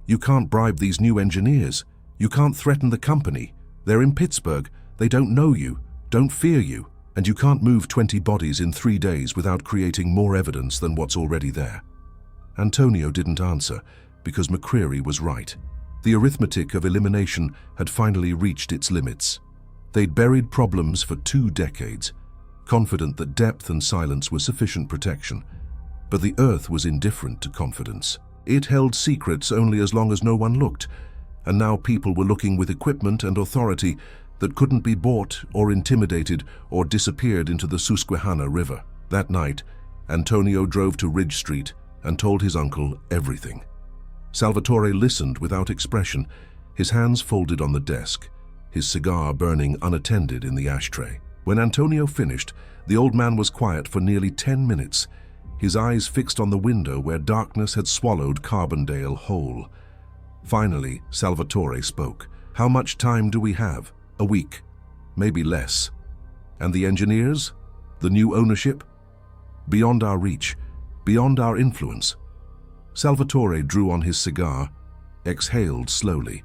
"You can't bribe these new engineers. You can't threaten the company. They're in Pittsburgh. They don't know you, don't fear you. And you can't move 20 bodies in 3 days without creating more evidence than what's already there." Antonio didn't answer because McCreary was right. The arithmetic of elimination had finally reached its limits. They'd buried problems for 2 decades, confident that depth and silence were sufficient protection. But the earth was indifferent to confidence. It held secrets only as long as no one looked, and now people were looking with equipment and authority that couldn't be bought or intimidated or disappeared into the Susquehanna River. That night, Antonio drove to Ridge Street and told his uncle everything. Salvatore listened without expression, his hands folded on the desk, his cigar burning unattended in the ashtray. When Antonio finished, the old man was quiet for nearly 10 minutes, his eyes fixed on the window where darkness had swallowed Carbondale whole. Finally, Salvatore spoke. "How much time do we have? A week, maybe less. And the engineers? The new ownership? Beyond our reach, beyond our influence." Salvatore drew on his cigar, exhaled slowly.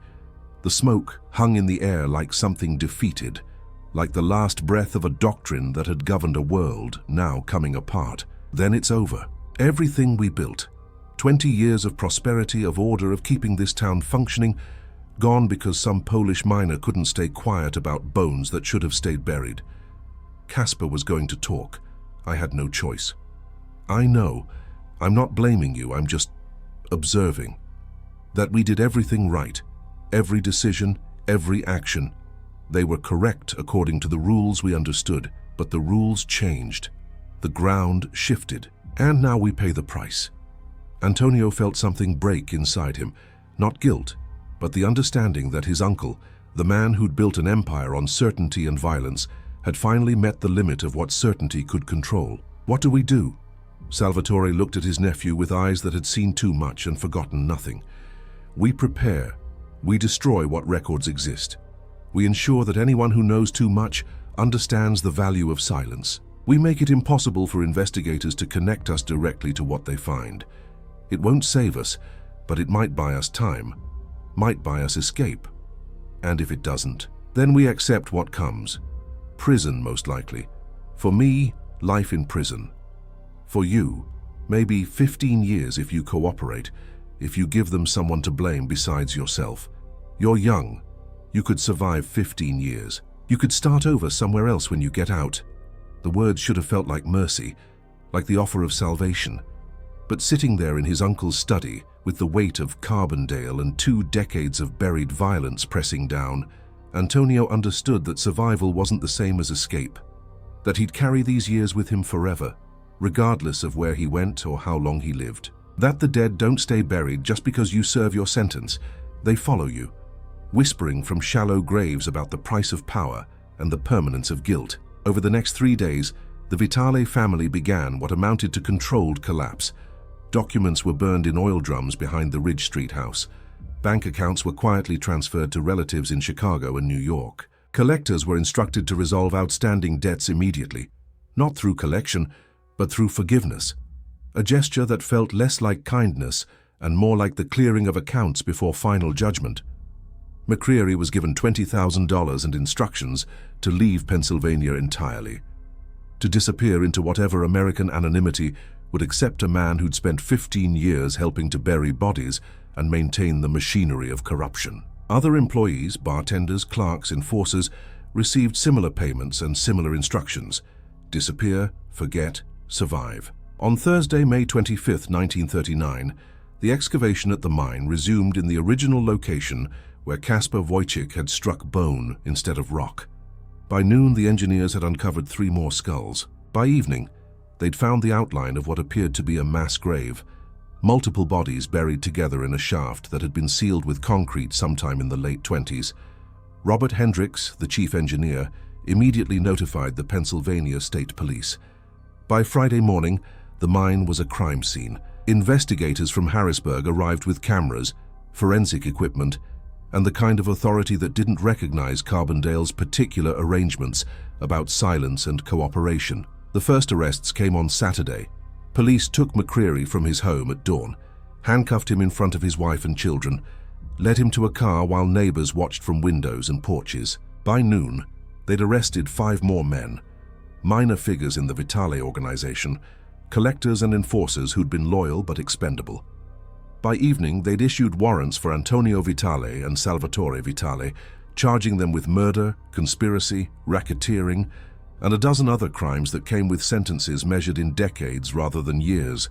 The smoke hung in the air like something defeated, like the last breath of a doctrine that had governed a world now coming apart. "Then it's over. Everything we built, 20 years of prosperity, of order, of keeping this town functioning, gone because some Polish miner couldn't stay quiet about bones that should have stayed buried." Kasper was going to talk. I had no choice. "I know. I'm not blaming you. I'm just observing. That we did everything right. Every decision, every action. They were correct according to the rules we understood, but the rules changed. The ground shifted, and now we pay the price." Antonio felt something break inside him, not guilt, but the understanding that his uncle, the man who'd built an empire on certainty and violence, had finally met the limit of what certainty could control. "What do we do?" Salvatore looked at his nephew with eyes that had seen too much and forgotten nothing. "We prepare. We destroy what records exist. We ensure that anyone who knows too much understands the value of silence. We make it impossible for investigators to connect us directly to what they find. It won't save us, but it might buy us time, might buy us escape. And if it doesn't, then we accept what comes. Prison, most likely. For me, life in prison. For you, maybe 15 years if you cooperate, if you give them someone to blame besides yourself. You're young. You could survive 15 years. You could start over somewhere else when you get out." The words should have felt like mercy, like the offer of salvation. But sitting there in his uncle's study, with the weight of Carbondale and 2 decades of buried violence pressing down, Antonio understood that survival wasn't the same as escape, that he'd carry these years with him forever, regardless of where he went or how long he lived. That the dead don't stay buried just because you serve your sentence. They follow you, whispering from shallow graves about the price of power and the permanence of guilt. Over the next 3 days, the Vitale family began what amounted to controlled collapse. Documents were burned in oil drums behind the Ridge Street house. Bank accounts were quietly transferred to relatives in Chicago and New York. Collectors were instructed to resolve outstanding debts immediately, not through collection, but through forgiveness, a gesture that felt less like kindness and more like the clearing of accounts before final judgment. McCreary was given $20,000 and instructions to leave Pennsylvania entirely, to disappear into whatever American anonymity would accept a man who'd spent 15 years helping to bury bodies and maintain the machinery of corruption. Other employees, bartenders, clerks, enforcers, received similar payments and similar instructions: disappear, forget, survive. On Thursday, May 25, 1939, the excavation at the mine resumed in the original location where Kasper Wojcik had struck bone instead of rock. By noon, the engineers had uncovered 3 more skulls. By evening, they'd found the outline of what appeared to be a mass grave, multiple bodies buried together in a shaft that had been sealed with concrete sometime in the late 20s. Robert Hendricks, the chief engineer, immediately notified the Pennsylvania State Police. By Friday morning, the mine was a crime scene. Investigators from Harrisburg arrived with cameras, forensic equipment, and the kind of authority that didn't recognize Carbondale's particular arrangements about silence and cooperation. The first arrests came on Saturday. Police took McCreary from his home at dawn, handcuffed him in front of his wife and children, led him to a car while neighbors watched from windows and porches. By noon, they'd arrested 5 more men, minor figures in the Vitale organization, collectors and enforcers who'd been loyal but expendable. By evening, they'd issued warrants for Antonio Vitale and Salvatore Vitale, charging them with murder, conspiracy, racketeering, and a dozen other crimes that came with sentences measured in decades rather than years.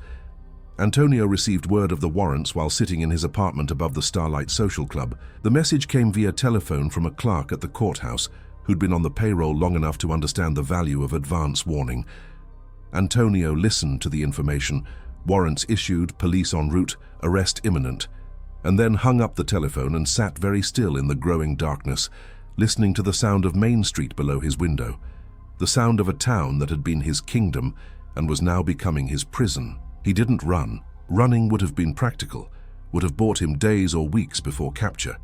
Antonio received word of the warrants while sitting in his apartment above the Starlight Social Club. The message came via telephone from a clerk at the courthouse who'd been on the payroll long enough to understand the value of advance warning. Antonio listened to the information: warrants issued, police en route, arrest imminent, and then hung up the telephone and sat very still in the growing darkness, listening to the sound of Main Street below his window, the sound of a town that had been his kingdom and was now becoming his prison. He didn't run. Running would have been practical, would have bought him days or weeks before capture.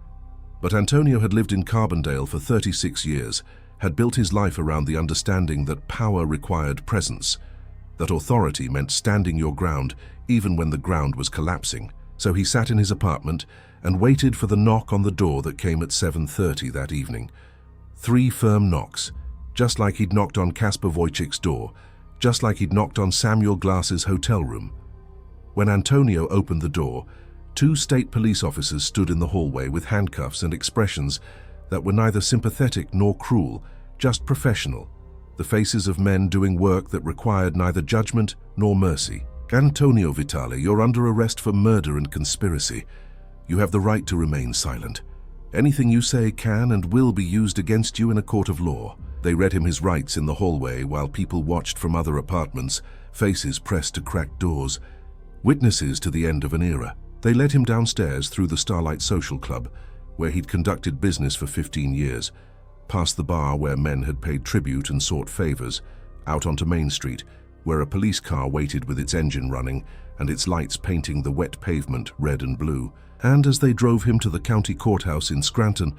But Antonio had lived in Carbondale for 36 years, had built his life around the understanding that power required presence, that authority meant standing your ground even when the ground was collapsing. So he sat in his apartment and waited for the knock on the door that came at 7:30 that evening. 3 firm knocks, just like he'd knocked on Kasper Wojcik's door, just like he'd knocked on Samuel Glass's hotel room. When Antonio opened the door, 2 state police officers stood in the hallway with handcuffs and expressions that were neither sympathetic nor cruel, just professional, the faces of men doing work that required neither judgment nor mercy. Antonio Vitale, you're under arrest for murder and conspiracy. You have the right to remain silent. Anything you say can and will be used against you in a court of law. They read him his rights in the hallway while people watched from other apartments, faces pressed to cracked doors, witnesses to the end of an era. They led him downstairs through the Starlight Social Club, where he'd conducted business for 15 years, past the bar where men had paid tribute and sought favors, out onto Main Street, where a police car waited with its engine running and its lights painting the wet pavement red and blue. And as they drove him to the county courthouse in Scranton,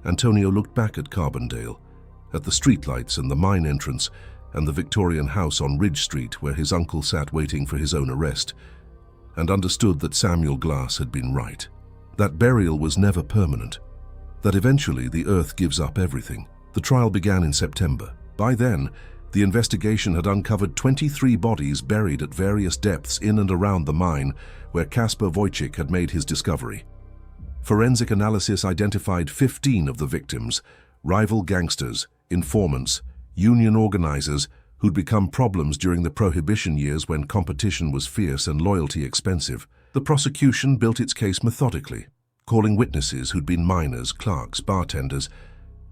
Antonio looked back at Carbondale, at the streetlights and the mine entrance and the Victorian house on Ridge Street where his uncle sat waiting for his own arrest, and understood that Samuel Glass had been right. That burial was never permanent, that eventually the earth gives up everything. The trial began in September. By then, the investigation had uncovered 23 bodies buried at various depths in and around the mine where Kasper Wojcik had made his discovery. Forensic analysis identified 15 of the victims, rival gangsters, informants, union organizers who'd become problems during the Prohibition years when competition was fierce and loyalty expensive. The prosecution built its case methodically, calling witnesses who'd been miners, clerks, bartenders,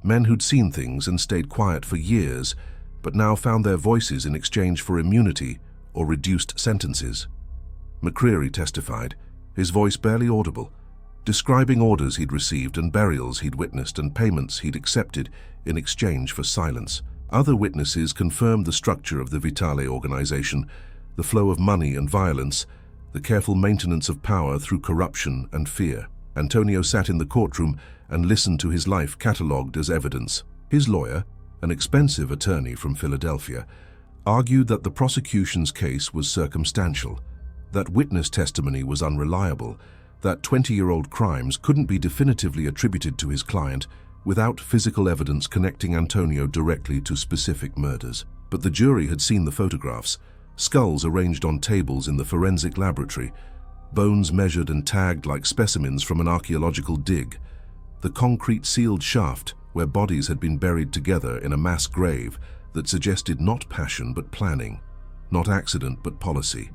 men who'd seen things and stayed quiet for years, but now found their voices in exchange for immunity or reduced sentences. McCreary testified, his voice barely audible, describing orders he'd received and burials he'd witnessed and payments he'd accepted in exchange for silence. Other witnesses confirmed the structure of the Vitale organization, the flow of money and violence, the careful maintenance of power through corruption and fear. Antonio sat in the courtroom and listened to his life catalogued as evidence. His lawyer, an expensive attorney from Philadelphia, argued that the prosecution's case was circumstantial, that witness testimony was unreliable, that 20-year-old crimes couldn't be definitively attributed to his client without physical evidence connecting Antonio directly to specific murders. But the jury had seen the photographs, skulls arranged on tables in the forensic laboratory, bones measured and tagged like specimens from an archaeological dig, the concrete sealed shaft where bodies had been buried together in a mass grave that suggested not passion but planning, not accident but policy.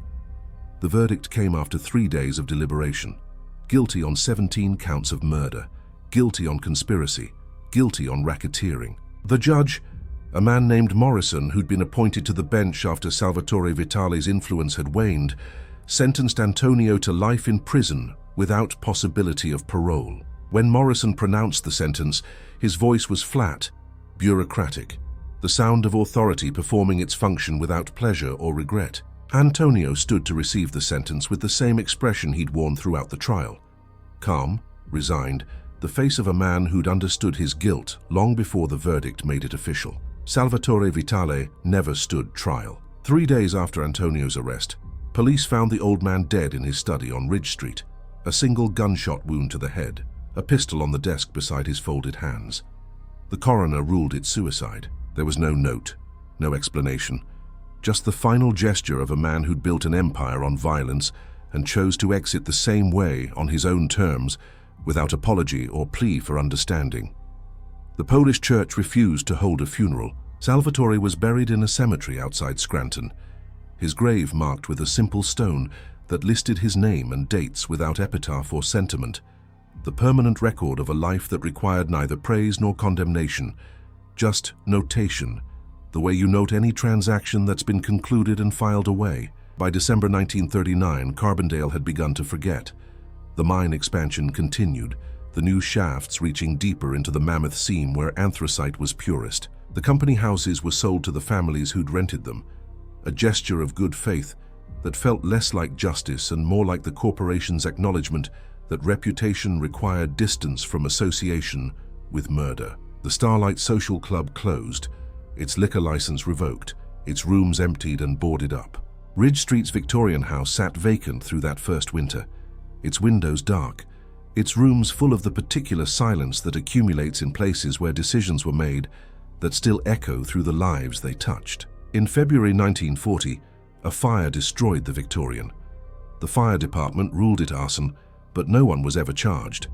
The verdict came after 3 days of deliberation. Guilty on 17 counts of murder, guilty on conspiracy, guilty on racketeering. The judge, a man named Morrison who'd been appointed to the bench after Salvatore Vitale's influence had waned, sentenced Antonio to life in prison without possibility of parole. When Morrison pronounced the sentence, his voice was flat, bureaucratic, the sound of authority performing its function without pleasure or regret. Antonio stood to receive the sentence with the same expression he'd worn throughout the trial. Calm, resigned, the face of a man who'd understood his guilt long before the verdict made it official. Salvatore Vitale never stood trial. 3 days after Antonio's arrest, police found the old man dead in his study on Ridge Street, a single gunshot wound to the head, a pistol on the desk beside his folded hands. The coroner ruled it suicide. There was no note, no explanation, just the final gesture of a man who'd built an empire on violence and chose to exit the same way on his own terms without apology or plea for understanding. The Polish church refused to hold a funeral. Salvatore was buried in a cemetery outside Scranton, his grave marked with a simple stone that listed his name and dates without epitaph or sentiment, the permanent record of a life that required neither praise nor condemnation, just notation, the way you note any transaction that's been concluded and filed away. By December 1939, Carbondale had begun to forget. The mine expansion continued, the new shafts reaching deeper into the mammoth seam where anthracite was purest. The company houses were sold to the families who'd rented them, a gesture of good faith that felt less like justice and more like the corporation's acknowledgement that reputation required distance from association with murder. The Starlight Social Club closed, its liquor license revoked, its rooms emptied and boarded up. Ridge Street's Victorian house sat vacant through that first winter, its windows dark, its rooms full of the particular silence that accumulates in places where decisions were made that still echo through the lives they touched. In February 1940, a fire destroyed the Victorian. The fire department ruled it arson, but no one was ever charged.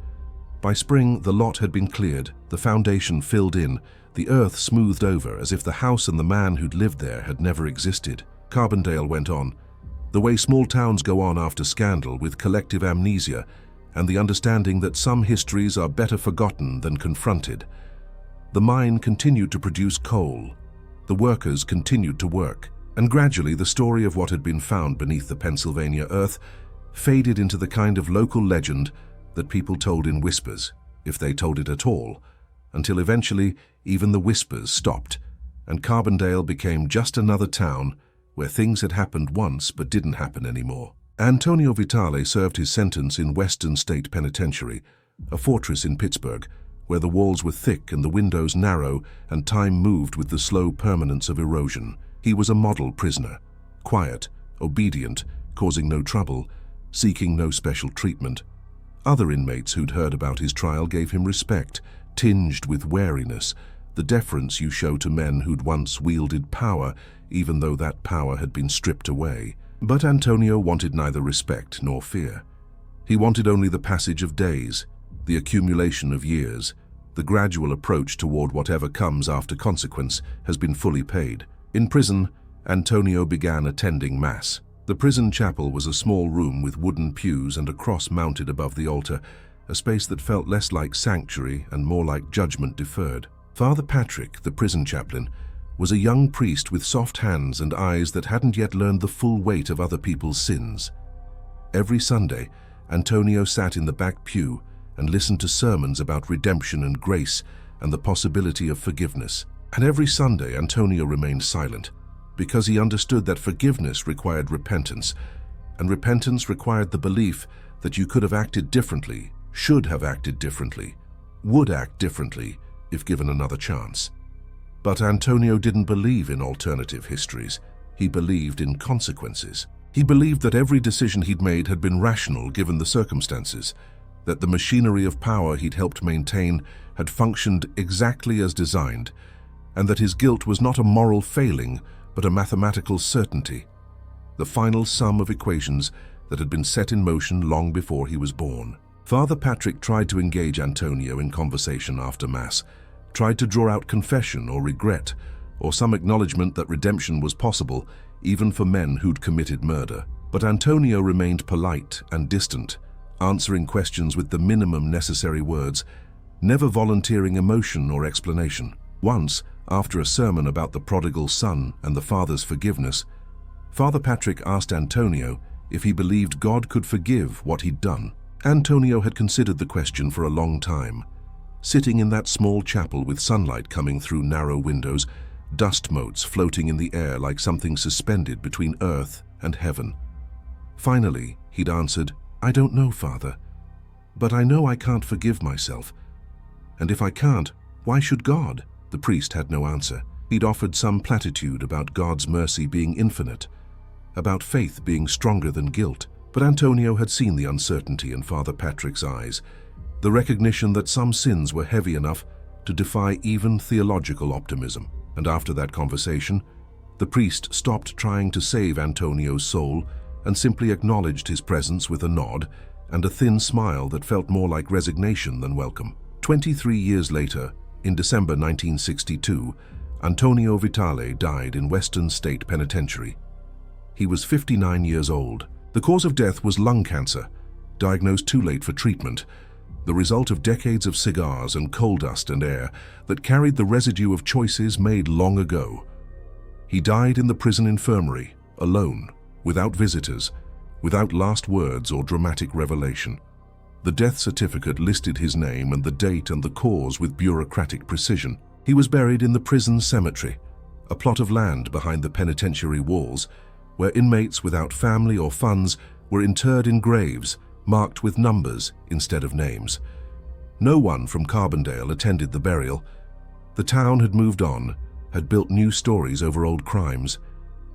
By spring, the lot had been cleared, the foundation filled in, the earth smoothed over as if the house and the man who'd lived there had never existed. Carbondale went on, the way small towns go on after scandal, with collective amnesia and the understanding that some histories are better forgotten than confronted. The mine continued to produce coal. The workers continued to work, and gradually the story of what had been found beneath the Pennsylvania earth faded into the kind of local legend that people told in whispers, if they told it at all, until eventually even the whispers stopped, and Carbondale became just another town where things had happened once but didn't happen anymore. Antonio Vitale served his sentence in Western State Penitentiary, a fortress in Pittsburgh, where the walls were thick and the windows narrow and time moved with the slow permanence of erosion. He was a model prisoner, quiet, obedient, causing no trouble, seeking no special treatment. Other inmates who'd heard about his trial gave him respect, tinged with wariness, the deference you show to men who'd once wielded power, even though that power had been stripped away. But Antonio wanted neither respect nor fear. He wanted only the passage of days, the accumulation of years. The gradual approach toward whatever comes after consequence has been fully paid. In prison, Antonio began attending Mass. The prison chapel was a small room with wooden pews and a cross mounted above the altar, a space that felt less like sanctuary and more like judgment deferred. Father Patrick, the prison chaplain, was a young priest with soft hands and eyes that hadn't yet learned the full weight of other people's sins. Every Sunday, Antonio sat in the back pew and listened to sermons about redemption and grace and the possibility of forgiveness. And every Sunday, Antonio remained silent, because he understood that forgiveness required repentance, and repentance required the belief that you could have acted differently, should have acted differently, would act differently if given another chance. But Antonio didn't believe in alternative histories. He believed in consequences. He believed that every decision he'd made had been rational given the circumstances, that the machinery of power he'd helped maintain had functioned exactly as designed, and that his guilt was not a moral failing, but a mathematical certainty, the final sum of equations that had been set in motion long before he was born. Father Patrick tried to engage Antonio in conversation after Mass, tried to draw out confession or regret, or some acknowledgement that redemption was possible, even for men who'd committed murder. But Antonio remained polite and distant, answering questions with the minimum necessary words, never volunteering emotion or explanation. Once, after a sermon about the prodigal son and the father's forgiveness, Father Patrick asked Antonio if he believed God could forgive what he'd done. Antonio had considered the question for a long time. Sitting in that small chapel with sunlight coming through narrow windows, dust motes floating in the air like something suspended between earth and heaven. Finally, he'd answered, "I don't know, Father, but I know I can't forgive myself. And if I can't, why should God?" The priest had no answer. He'd offered some platitude about God's mercy being infinite, about faith being stronger than guilt. But Antonio had seen the uncertainty in Father Patrick's eyes, the recognition that some sins were heavy enough to defy even theological optimism. And after that conversation, the priest stopped trying to save Antonio's soul and simply acknowledged his presence with a nod and a thin smile that felt more like resignation than welcome. 23 years later, in December 1962, Antonio Vitale died in Western State Penitentiary. He was 59 years old. The cause of death was lung cancer, diagnosed too late for treatment, the result of decades of cigars and coal dust and air that carried the residue of choices made long ago. He died in the prison infirmary, alone, without visitors, without last words or dramatic revelation. The death certificate listed his name and the date and the cause with bureaucratic precision. He was buried in the prison cemetery, a plot of land behind the penitentiary walls, where inmates without family or funds were interred in graves marked with numbers instead of names. No one from Carbondale attended the burial. The town had moved on, had built new stories over old crimes,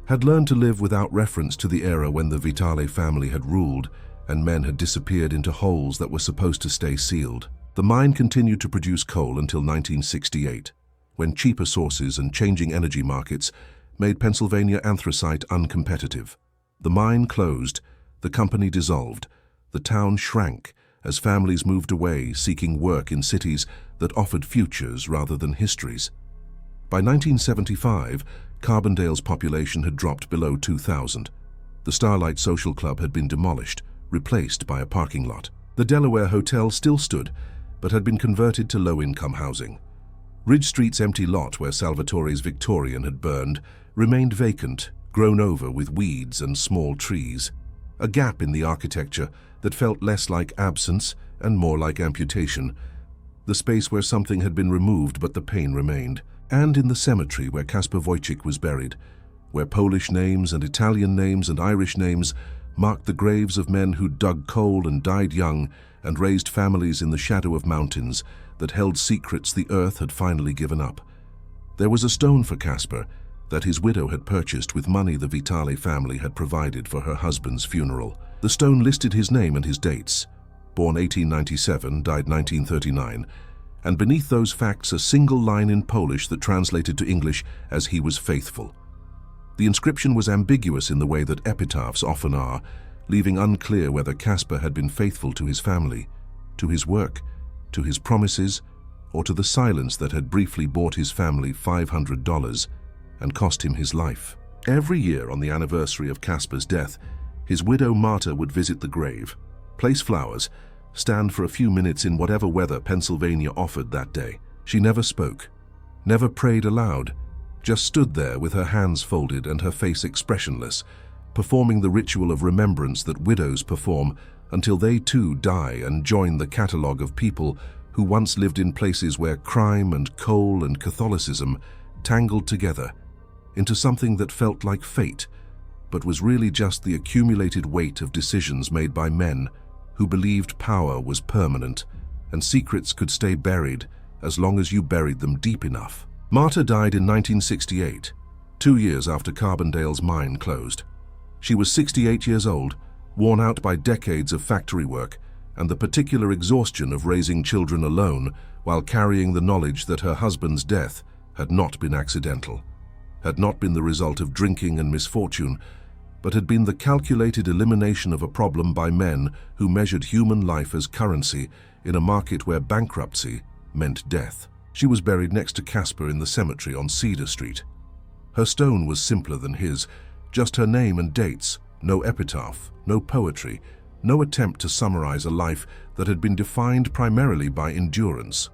had learned to live without reference to the era when the Vitale family had ruled and men had disappeared into holes that were supposed to stay sealed. The mine continued to produce coal until 1968, when cheaper sources and changing energy markets made Pennsylvania anthracite uncompetitive. The mine closed, the company dissolved, the town shrank as families moved away seeking work in cities that offered futures rather than histories. By 1975, Carbondale's population had dropped below 2,000. The Starlight Social Club had been demolished, replaced by a parking lot. The Delaware Hotel still stood, but had been converted to low-income housing. Ridge Street's empty lot where Salvatore's Victorian had burned remained vacant, grown over with weeds and small trees. A gap in the architecture that felt less like absence and more like amputation. The space where something had been removed but the pain remained. And in the cemetery where Kasper Wojcik was buried, where Polish names and Italian names and Irish names marked the graves of men who dug coal and died young and raised families in the shadow of mountains that held secrets the earth had finally given up. There was a stone for Kasper that his widow had purchased with money the Vitale family had provided for her husband's funeral. The stone listed his name and his dates. Born 1897, died 1939, and beneath those facts a single line in Polish that translated to English as "He was faithful." The inscription was ambiguous in the way that epitaphs often are, leaving unclear whether Kasper had been faithful to his family, to his work, to his promises, or to the silence that had briefly bought his family $500 and cost him his life. Every year on the anniversary of Kasper's death, his widow Marta would visit the grave, place flowers, stand for a few minutes in whatever weather Pennsylvania offered that day. She never spoke, never prayed aloud, just stood there with her hands folded and her face expressionless, performing the ritual of remembrance that widows perform until they too die and join the catalogue of people who once lived in places where crime and coal and Catholicism tangled together into something that felt like fate, but was really just the accumulated weight of decisions made by men who believed power was permanent and secrets could stay buried as long as you buried them deep enough. Marta died in 1968, 2 years after Carbondale's mine closed. She was 68 years old, worn out by decades of factory work and the particular exhaustion of raising children alone while carrying the knowledge that her husband's death had not been accidental, had not been the result of drinking and misfortune, but had been the calculated elimination of a problem by men who measured human life as currency in a market where bankruptcy meant death. She was buried next to Kasper in the cemetery on Cedar Street. Her stone was simpler than his, just her name and dates, no epitaph, no poetry, no attempt to summarize a life that had been defined primarily by endurance.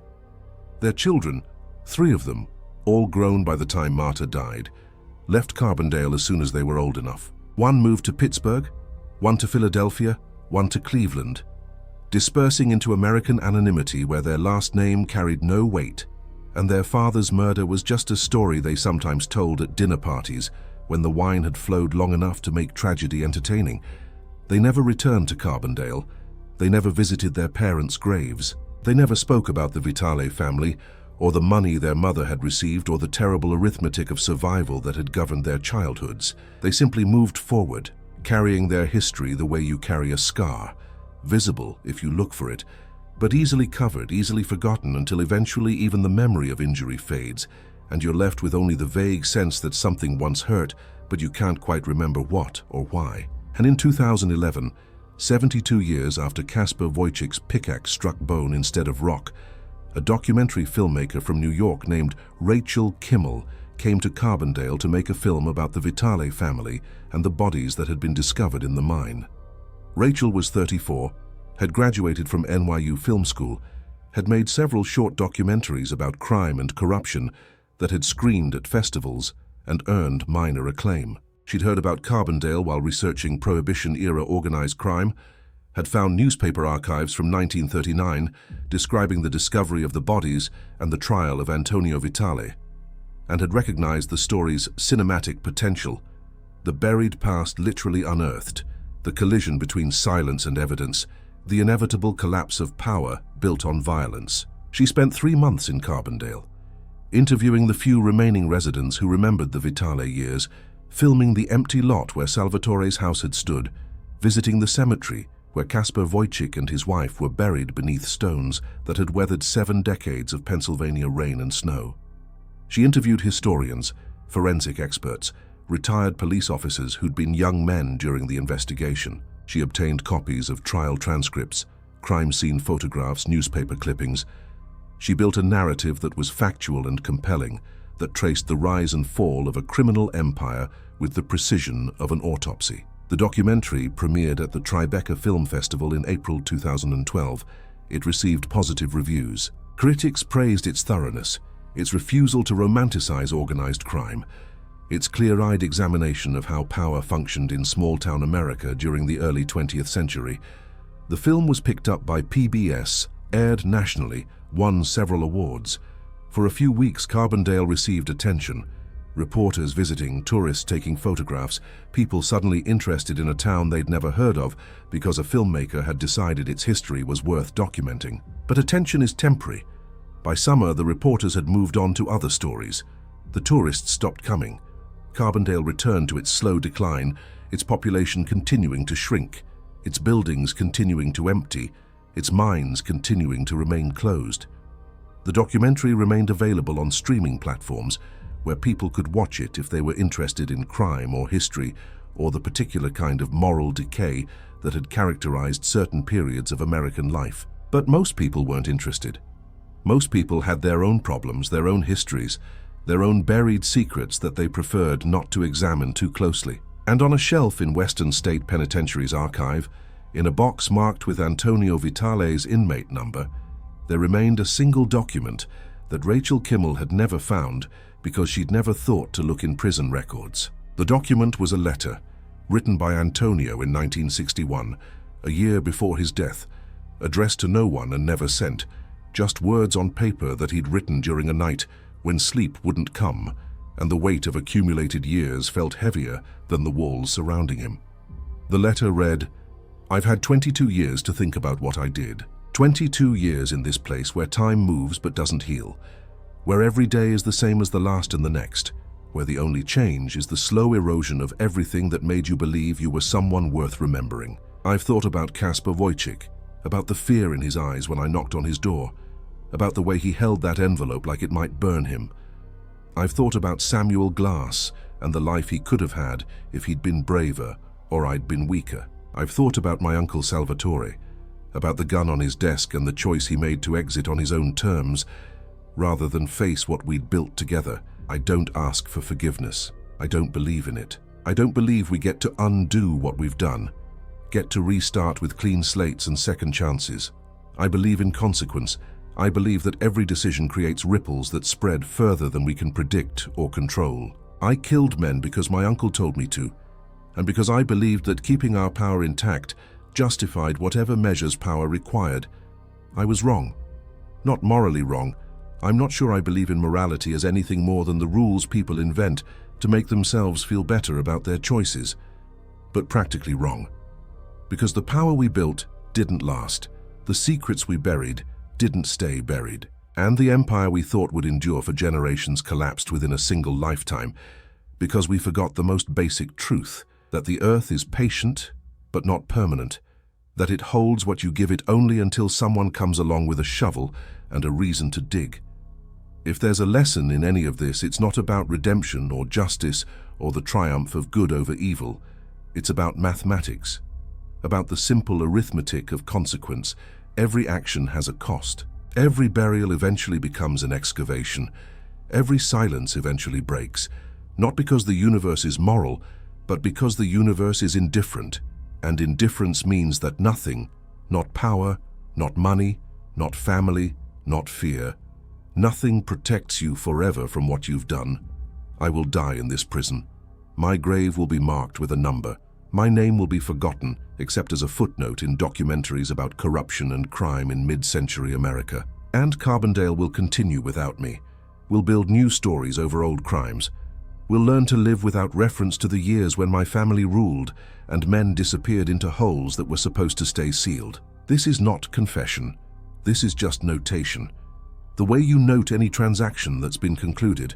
Their children, 3 of them, all grown by the time Marta died, left Carbondale as soon as they were old enough. One moved to Pittsburgh, one to Philadelphia, one to Cleveland, dispersing into American anonymity where their last name carried no weight, and their father's murder was just a story they sometimes told at dinner parties when the wine had flowed long enough to make tragedy entertaining. They never returned to Carbondale. They never visited their parents' graves. They never spoke about the Vitale family, or the money their mother had received, or the terrible arithmetic of survival that had governed their childhoods. They simply moved forward, carrying their history the way you carry a scar, visible if you look for it, but easily covered, easily forgotten until eventually even the memory of injury fades, and you're left with only the vague sense that something once hurt, but you can't quite remember what or why. And in 2011, 72 years after Kasper Wojcik's pickaxe struck bone instead of rock, a documentary filmmaker from New York named Rachel Kimmel came to Carbondale to make a film about the Vitale family and the bodies that had been discovered in the mine. Rachel was 34, had graduated from NYU Film School, had made several short documentaries about crime and corruption that had screened at festivals and earned minor acclaim. She'd heard about Carbondale while researching Prohibition-era organized crime, had found newspaper archives from 1939 describing the discovery of the bodies and the trial of Antonio Vitale, and had recognized the story's cinematic potential, the buried past literally unearthed, the collision between silence and evidence, the inevitable collapse of power built on violence. She spent 3 months in Carbondale, interviewing the few remaining residents who remembered the Vitale years, filming the empty lot where Salvatore's house had stood, visiting the cemetery where Kaspar Wojcik and his wife were buried beneath stones that had weathered 7 decades of Pennsylvania rain and snow. She interviewed historians, forensic experts, retired police officers who'd been young men during the investigation. She obtained copies of trial transcripts, crime scene photographs, newspaper clippings. She built a narrative that was factual and compelling, that traced the rise and fall of a criminal empire with the precision of an autopsy. The documentary premiered at the Tribeca Film Festival in April 2012. It received positive reviews. Critics praised its thoroughness, its refusal to romanticize organized crime, its clear-eyed examination of how power functioned in small-town America during the early 20th century. The film was picked up by PBS, aired nationally, won several awards. For a few weeks, Carbondale received attention. Reporters visiting, tourists taking photographs, people suddenly interested in a town they'd never heard of because a filmmaker had decided its history was worth documenting. But attention is temporary. By summer, the reporters had moved on to other stories. The tourists stopped coming. Carbondale returned to its slow decline, its population continuing to shrink, its buildings continuing to empty, its mines continuing to remain closed. The documentary remained available on streaming platforms where people could watch it if they were interested in crime or history or the particular kind of moral decay that had characterized certain periods of American life. But most people weren't interested. Most people had their own problems, their own histories, their own buried secrets that they preferred not to examine too closely. And on a shelf in Western State Penitentiary's archive, in a box marked with Antonio Vitale's inmate number, there remained a single document that Rachel Kimmel had never found because she'd never thought to look in prison records. The document was a letter, written by Antonio in 1961, a year before his death, addressed to no one and never sent, just words on paper that he'd written during a night when sleep wouldn't come and the weight of accumulated years felt heavier than the walls surrounding him. The letter read, "I've had 22 years to think about what I did. 22 years in this place where time moves but doesn't heal, where every day is the same as the last and the next, where the only change is the slow erosion of everything that made you believe you were someone worth remembering. I've thought about Kaspar Wojcik, about the fear in his eyes when I knocked on his door, about the way he held that envelope like it might burn him. I've thought about Samuel Glass and the life he could have had if he'd been braver or I'd been weaker. I've thought about my uncle Salvatore, about the gun on his desk and the choice he made to exit on his own terms rather than face what we'd built together. I don't ask for forgiveness. I don't believe in it. I don't believe we get to undo what we've done, get to restart with clean slates and second chances. I believe in consequence. I believe that every decision creates ripples that spread further than we can predict or control. I killed men because my uncle told me to, and because I believed that keeping our power intact justified whatever measures power required. I was wrong. Not morally wrong. I'm not sure I believe in morality as anything more than the rules people invent to make themselves feel better about their choices, but practically wrong. Because the power we built didn't last. The secrets we buried didn't stay buried, and the empire we thought would endure for generations collapsed within a single lifetime because we forgot the most basic truth, that the earth is patient but not permanent, that it holds what you give it only until someone comes along with a shovel and a reason to dig. If there's a lesson in any of this, it's not about redemption or justice or the triumph of good over evil. It's about mathematics, about the simple arithmetic of consequence. Every action has a cost. Every burial eventually becomes an excavation. Every silence eventually breaks, not because the universe is moral, but because the universe is indifferent, and indifference means that nothing, not power, not money, not family, not fear, nothing protects you forever from what you've done. I will die in this prison. My grave will be marked with a number. My name will be forgotten, except as a footnote in documentaries about corruption and crime in mid-century America. And Carbondale will continue without me. We'll build new stories over old crimes. We'll learn to live without reference to the years when my family ruled and men disappeared into holes that were supposed to stay sealed. This is not confession. This is just notation. The way you note any transaction that's been concluded.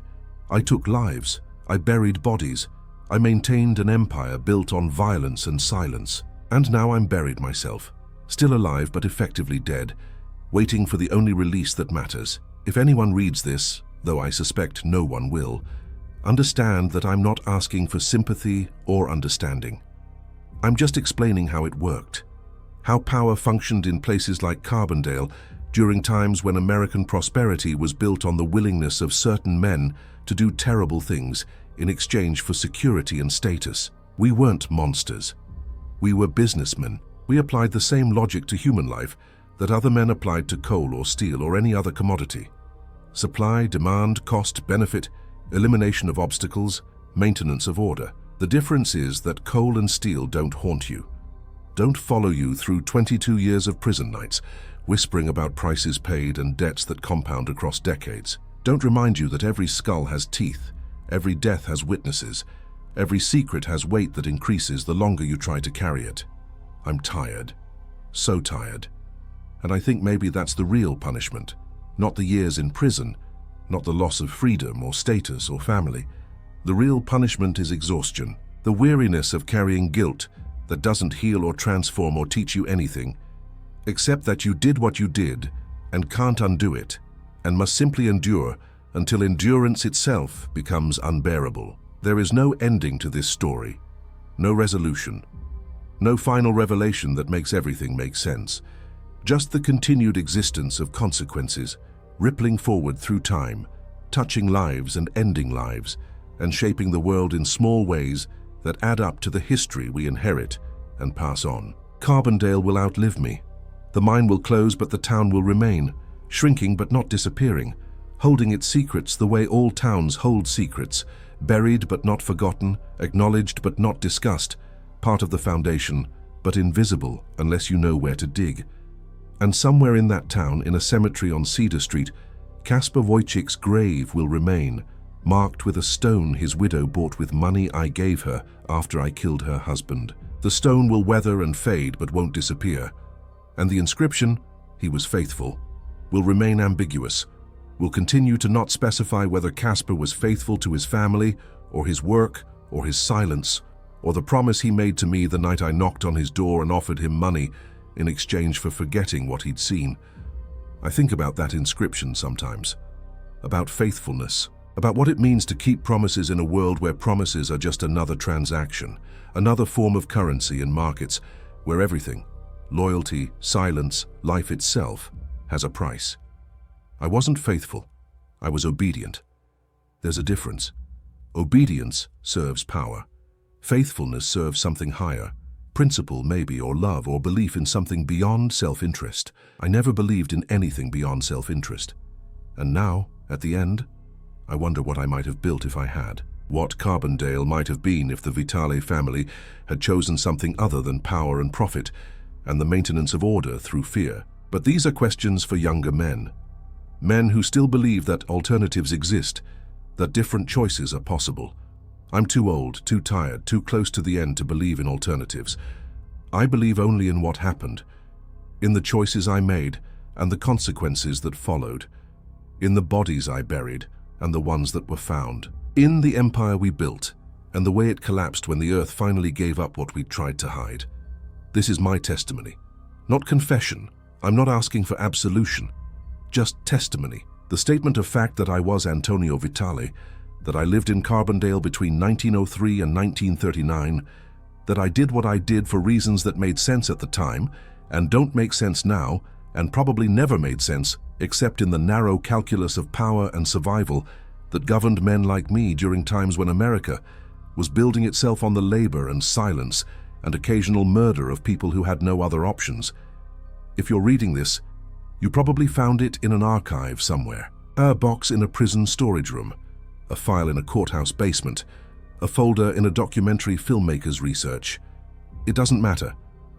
I took lives. I buried bodies. I maintained an empire built on violence and silence. And now I'm buried myself. Still alive but effectively dead, waiting for the only release that matters. If anyone reads this, though I suspect no one will, understand that I'm not asking for sympathy or understanding. I'm just explaining how it worked, how power functioned in places like Carbondale during times when American prosperity was built on the willingness of certain men to do terrible things in exchange for security and status. We weren't monsters. We were businessmen. We applied the same logic to human life that other men applied to coal or steel or any other commodity. Supply, demand, cost, benefit, elimination of obstacles, maintenance of order. The difference is that coal and steel don't haunt you, don't follow you through 22 years of prison nights, whispering about prices paid and debts that compound across decades. Don't remind you that every skull has teeth, every death has witnesses, every secret has weight that increases the longer you try to carry it. I'm tired, so tired. And I think maybe that's the real punishment, not the years in prison, not the loss of freedom or status or family. The real punishment is exhaustion, the weariness of carrying guilt that doesn't heal or transform or teach you anything, except that you did what you did and can't undo it, and must simply endure until endurance itself becomes unbearable. There is no ending to this story, no resolution, no final revelation that makes everything make sense, just the continued existence of consequences, rippling forward through time, touching lives and ending lives, and shaping the world in small ways that add up to the history we inherit and pass on. Carbondale will outlive me. The mine will close, but the town will remain, shrinking but not disappearing, holding its secrets the way all towns hold secrets, buried but not forgotten, acknowledged but not discussed, part of the foundation, but invisible unless you know where to dig. And somewhere in that town, in a cemetery on Cedar Street, Kasper Wojcik's grave will remain, marked with a stone his widow bought with money I gave her after I killed her husband. The stone will weather and fade but won't disappear. And the inscription, "He was faithful," will remain ambiguous, will continue to not specify whether Kasper was faithful to his family, or his work, or his silence, or the promise he made to me the night I knocked on his door and offered him money in exchange for forgetting what he'd seen. I think about that inscription sometimes, about faithfulness, about what it means to keep promises in a world where promises are just another transaction, another form of currency in markets where everything, loyalty, silence, life itself, has a price. I wasn't faithful. I was obedient. There's a difference. Obedience serves power. Faithfulness serves something higher. Principle, maybe, or love, or belief in something beyond self-interest. I never believed in anything beyond self-interest. And now, at the end, I wonder what I might have built if I had. What Carbondale might have been if the Vitale family had chosen something other than power and profit, and the maintenance of order through fear. But these are questions for younger men. Men who still believe that alternatives exist, that different choices are possible. I'm too old, too tired, too close to the end to believe in alternatives. I believe only in what happened, in the choices I made and the consequences that followed, in the bodies I buried and the ones that were found, in the empire we built and the way it collapsed when the earth finally gave up what we'd tried to hide. This is my testimony, not confession. I'm not asking for absolution, just testimony. The statement of fact that I was Antonio Vitale, that I lived in Carbondale between 1903 and 1939, that I did what I did for reasons that made sense at the time and don't make sense now, and probably never made sense except in the narrow calculus of power and survival that governed men like me during times when America was building itself on the labor and silence and occasional murder of people who had no other options. If you're reading this, you probably found it in an archive somewhere, a box in a prison storage room, a file in a courthouse basement, a folder in a documentary filmmaker's research. It doesn't matter.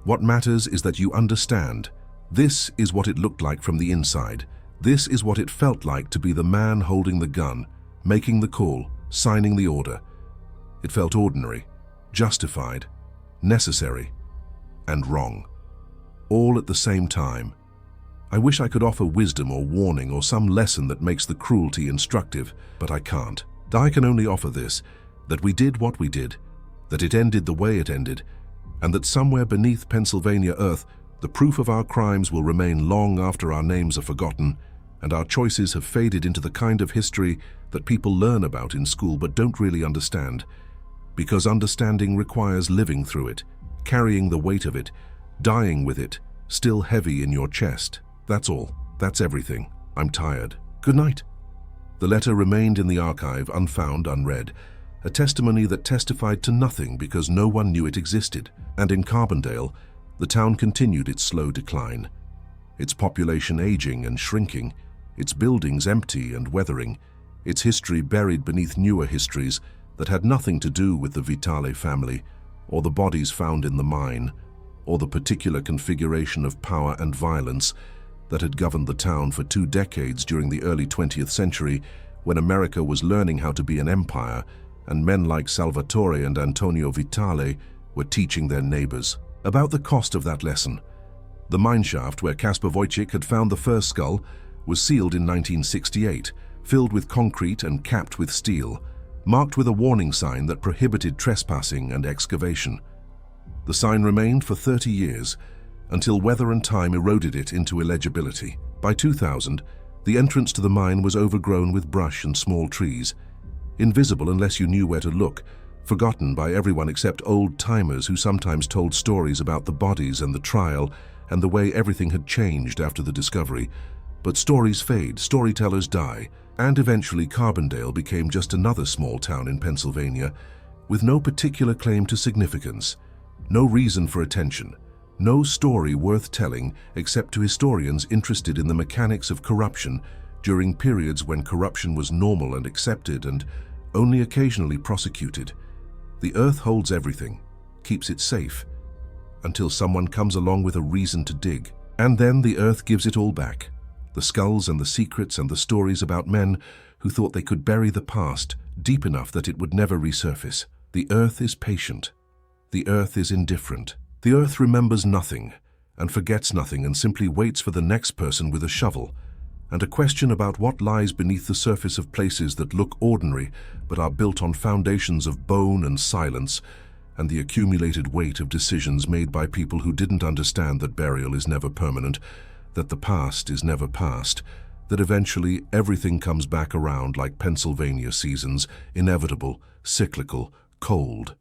What matters is that you understand. This is what it looked like from the inside. This is what it felt like to be the man holding the gun, making the call, signing the order. It felt ordinary, justified, necessary, and wrong. all at the same time. I wish I could offer wisdom or warning or some lesson that makes the cruelty instructive, but I can't. I can only offer this, that we did what we did, that it ended the way it ended, and that somewhere beneath Pennsylvania earth, the proof of our crimes will remain long after our names are forgotten, and our choices have faded into the kind of history that people learn about in school but don't really understand, because understanding requires living through it, carrying the weight of it, dying with it, still heavy in your chest. That's all. That's everything. I'm tired. Good night. The letter remained in the archive, unfound, unread, a testimony that testified to nothing because no one knew it existed. And in Carbondale, the town continued its slow decline, its population aging and shrinking, its buildings empty and weathering, its history buried beneath newer histories that had nothing to do with the Vitale family, or the bodies found in the mine, or the particular configuration of power and violence that had governed the town for 2 decades during the early 20th century, when America was learning how to be an empire, and men like Salvatore and Antonio Vitale were teaching their neighbors about the cost of that lesson. The mineshaft where Caspar Wojcik had found the first skull was sealed in 1968, filled with concrete and capped with steel, marked with a warning sign that prohibited trespassing and excavation. The sign remained for 30 years, until weather and time eroded it into illegibility. By 2000, the entrance to the mine was overgrown with brush and small trees, invisible unless you knew where to look, forgotten by everyone except old-timers who sometimes told stories about the bodies and the trial and the way everything had changed after the discovery. But stories fade, storytellers die, and eventually Carbondale became just another small town in Pennsylvania with no particular claim to significance, no reason for attention, no story worth telling except to historians interested in the mechanics of corruption during periods when corruption was normal and accepted and only occasionally prosecuted. The earth holds everything, keeps it safe, until someone comes along with a reason to dig. And then the earth gives it all back. The skulls and the secrets and the stories about men who thought they could bury the past deep enough that it would never resurface. The earth is patient. The earth is indifferent. The earth remembers nothing and forgets nothing and simply waits for the next person with a shovel and a question about what lies beneath the surface of places that look ordinary but are built on foundations of bone and silence and the accumulated weight of decisions made by people who didn't understand that burial is never permanent, that the past is never past, that eventually everything comes back around like Pennsylvania seasons, inevitable, cyclical, cold.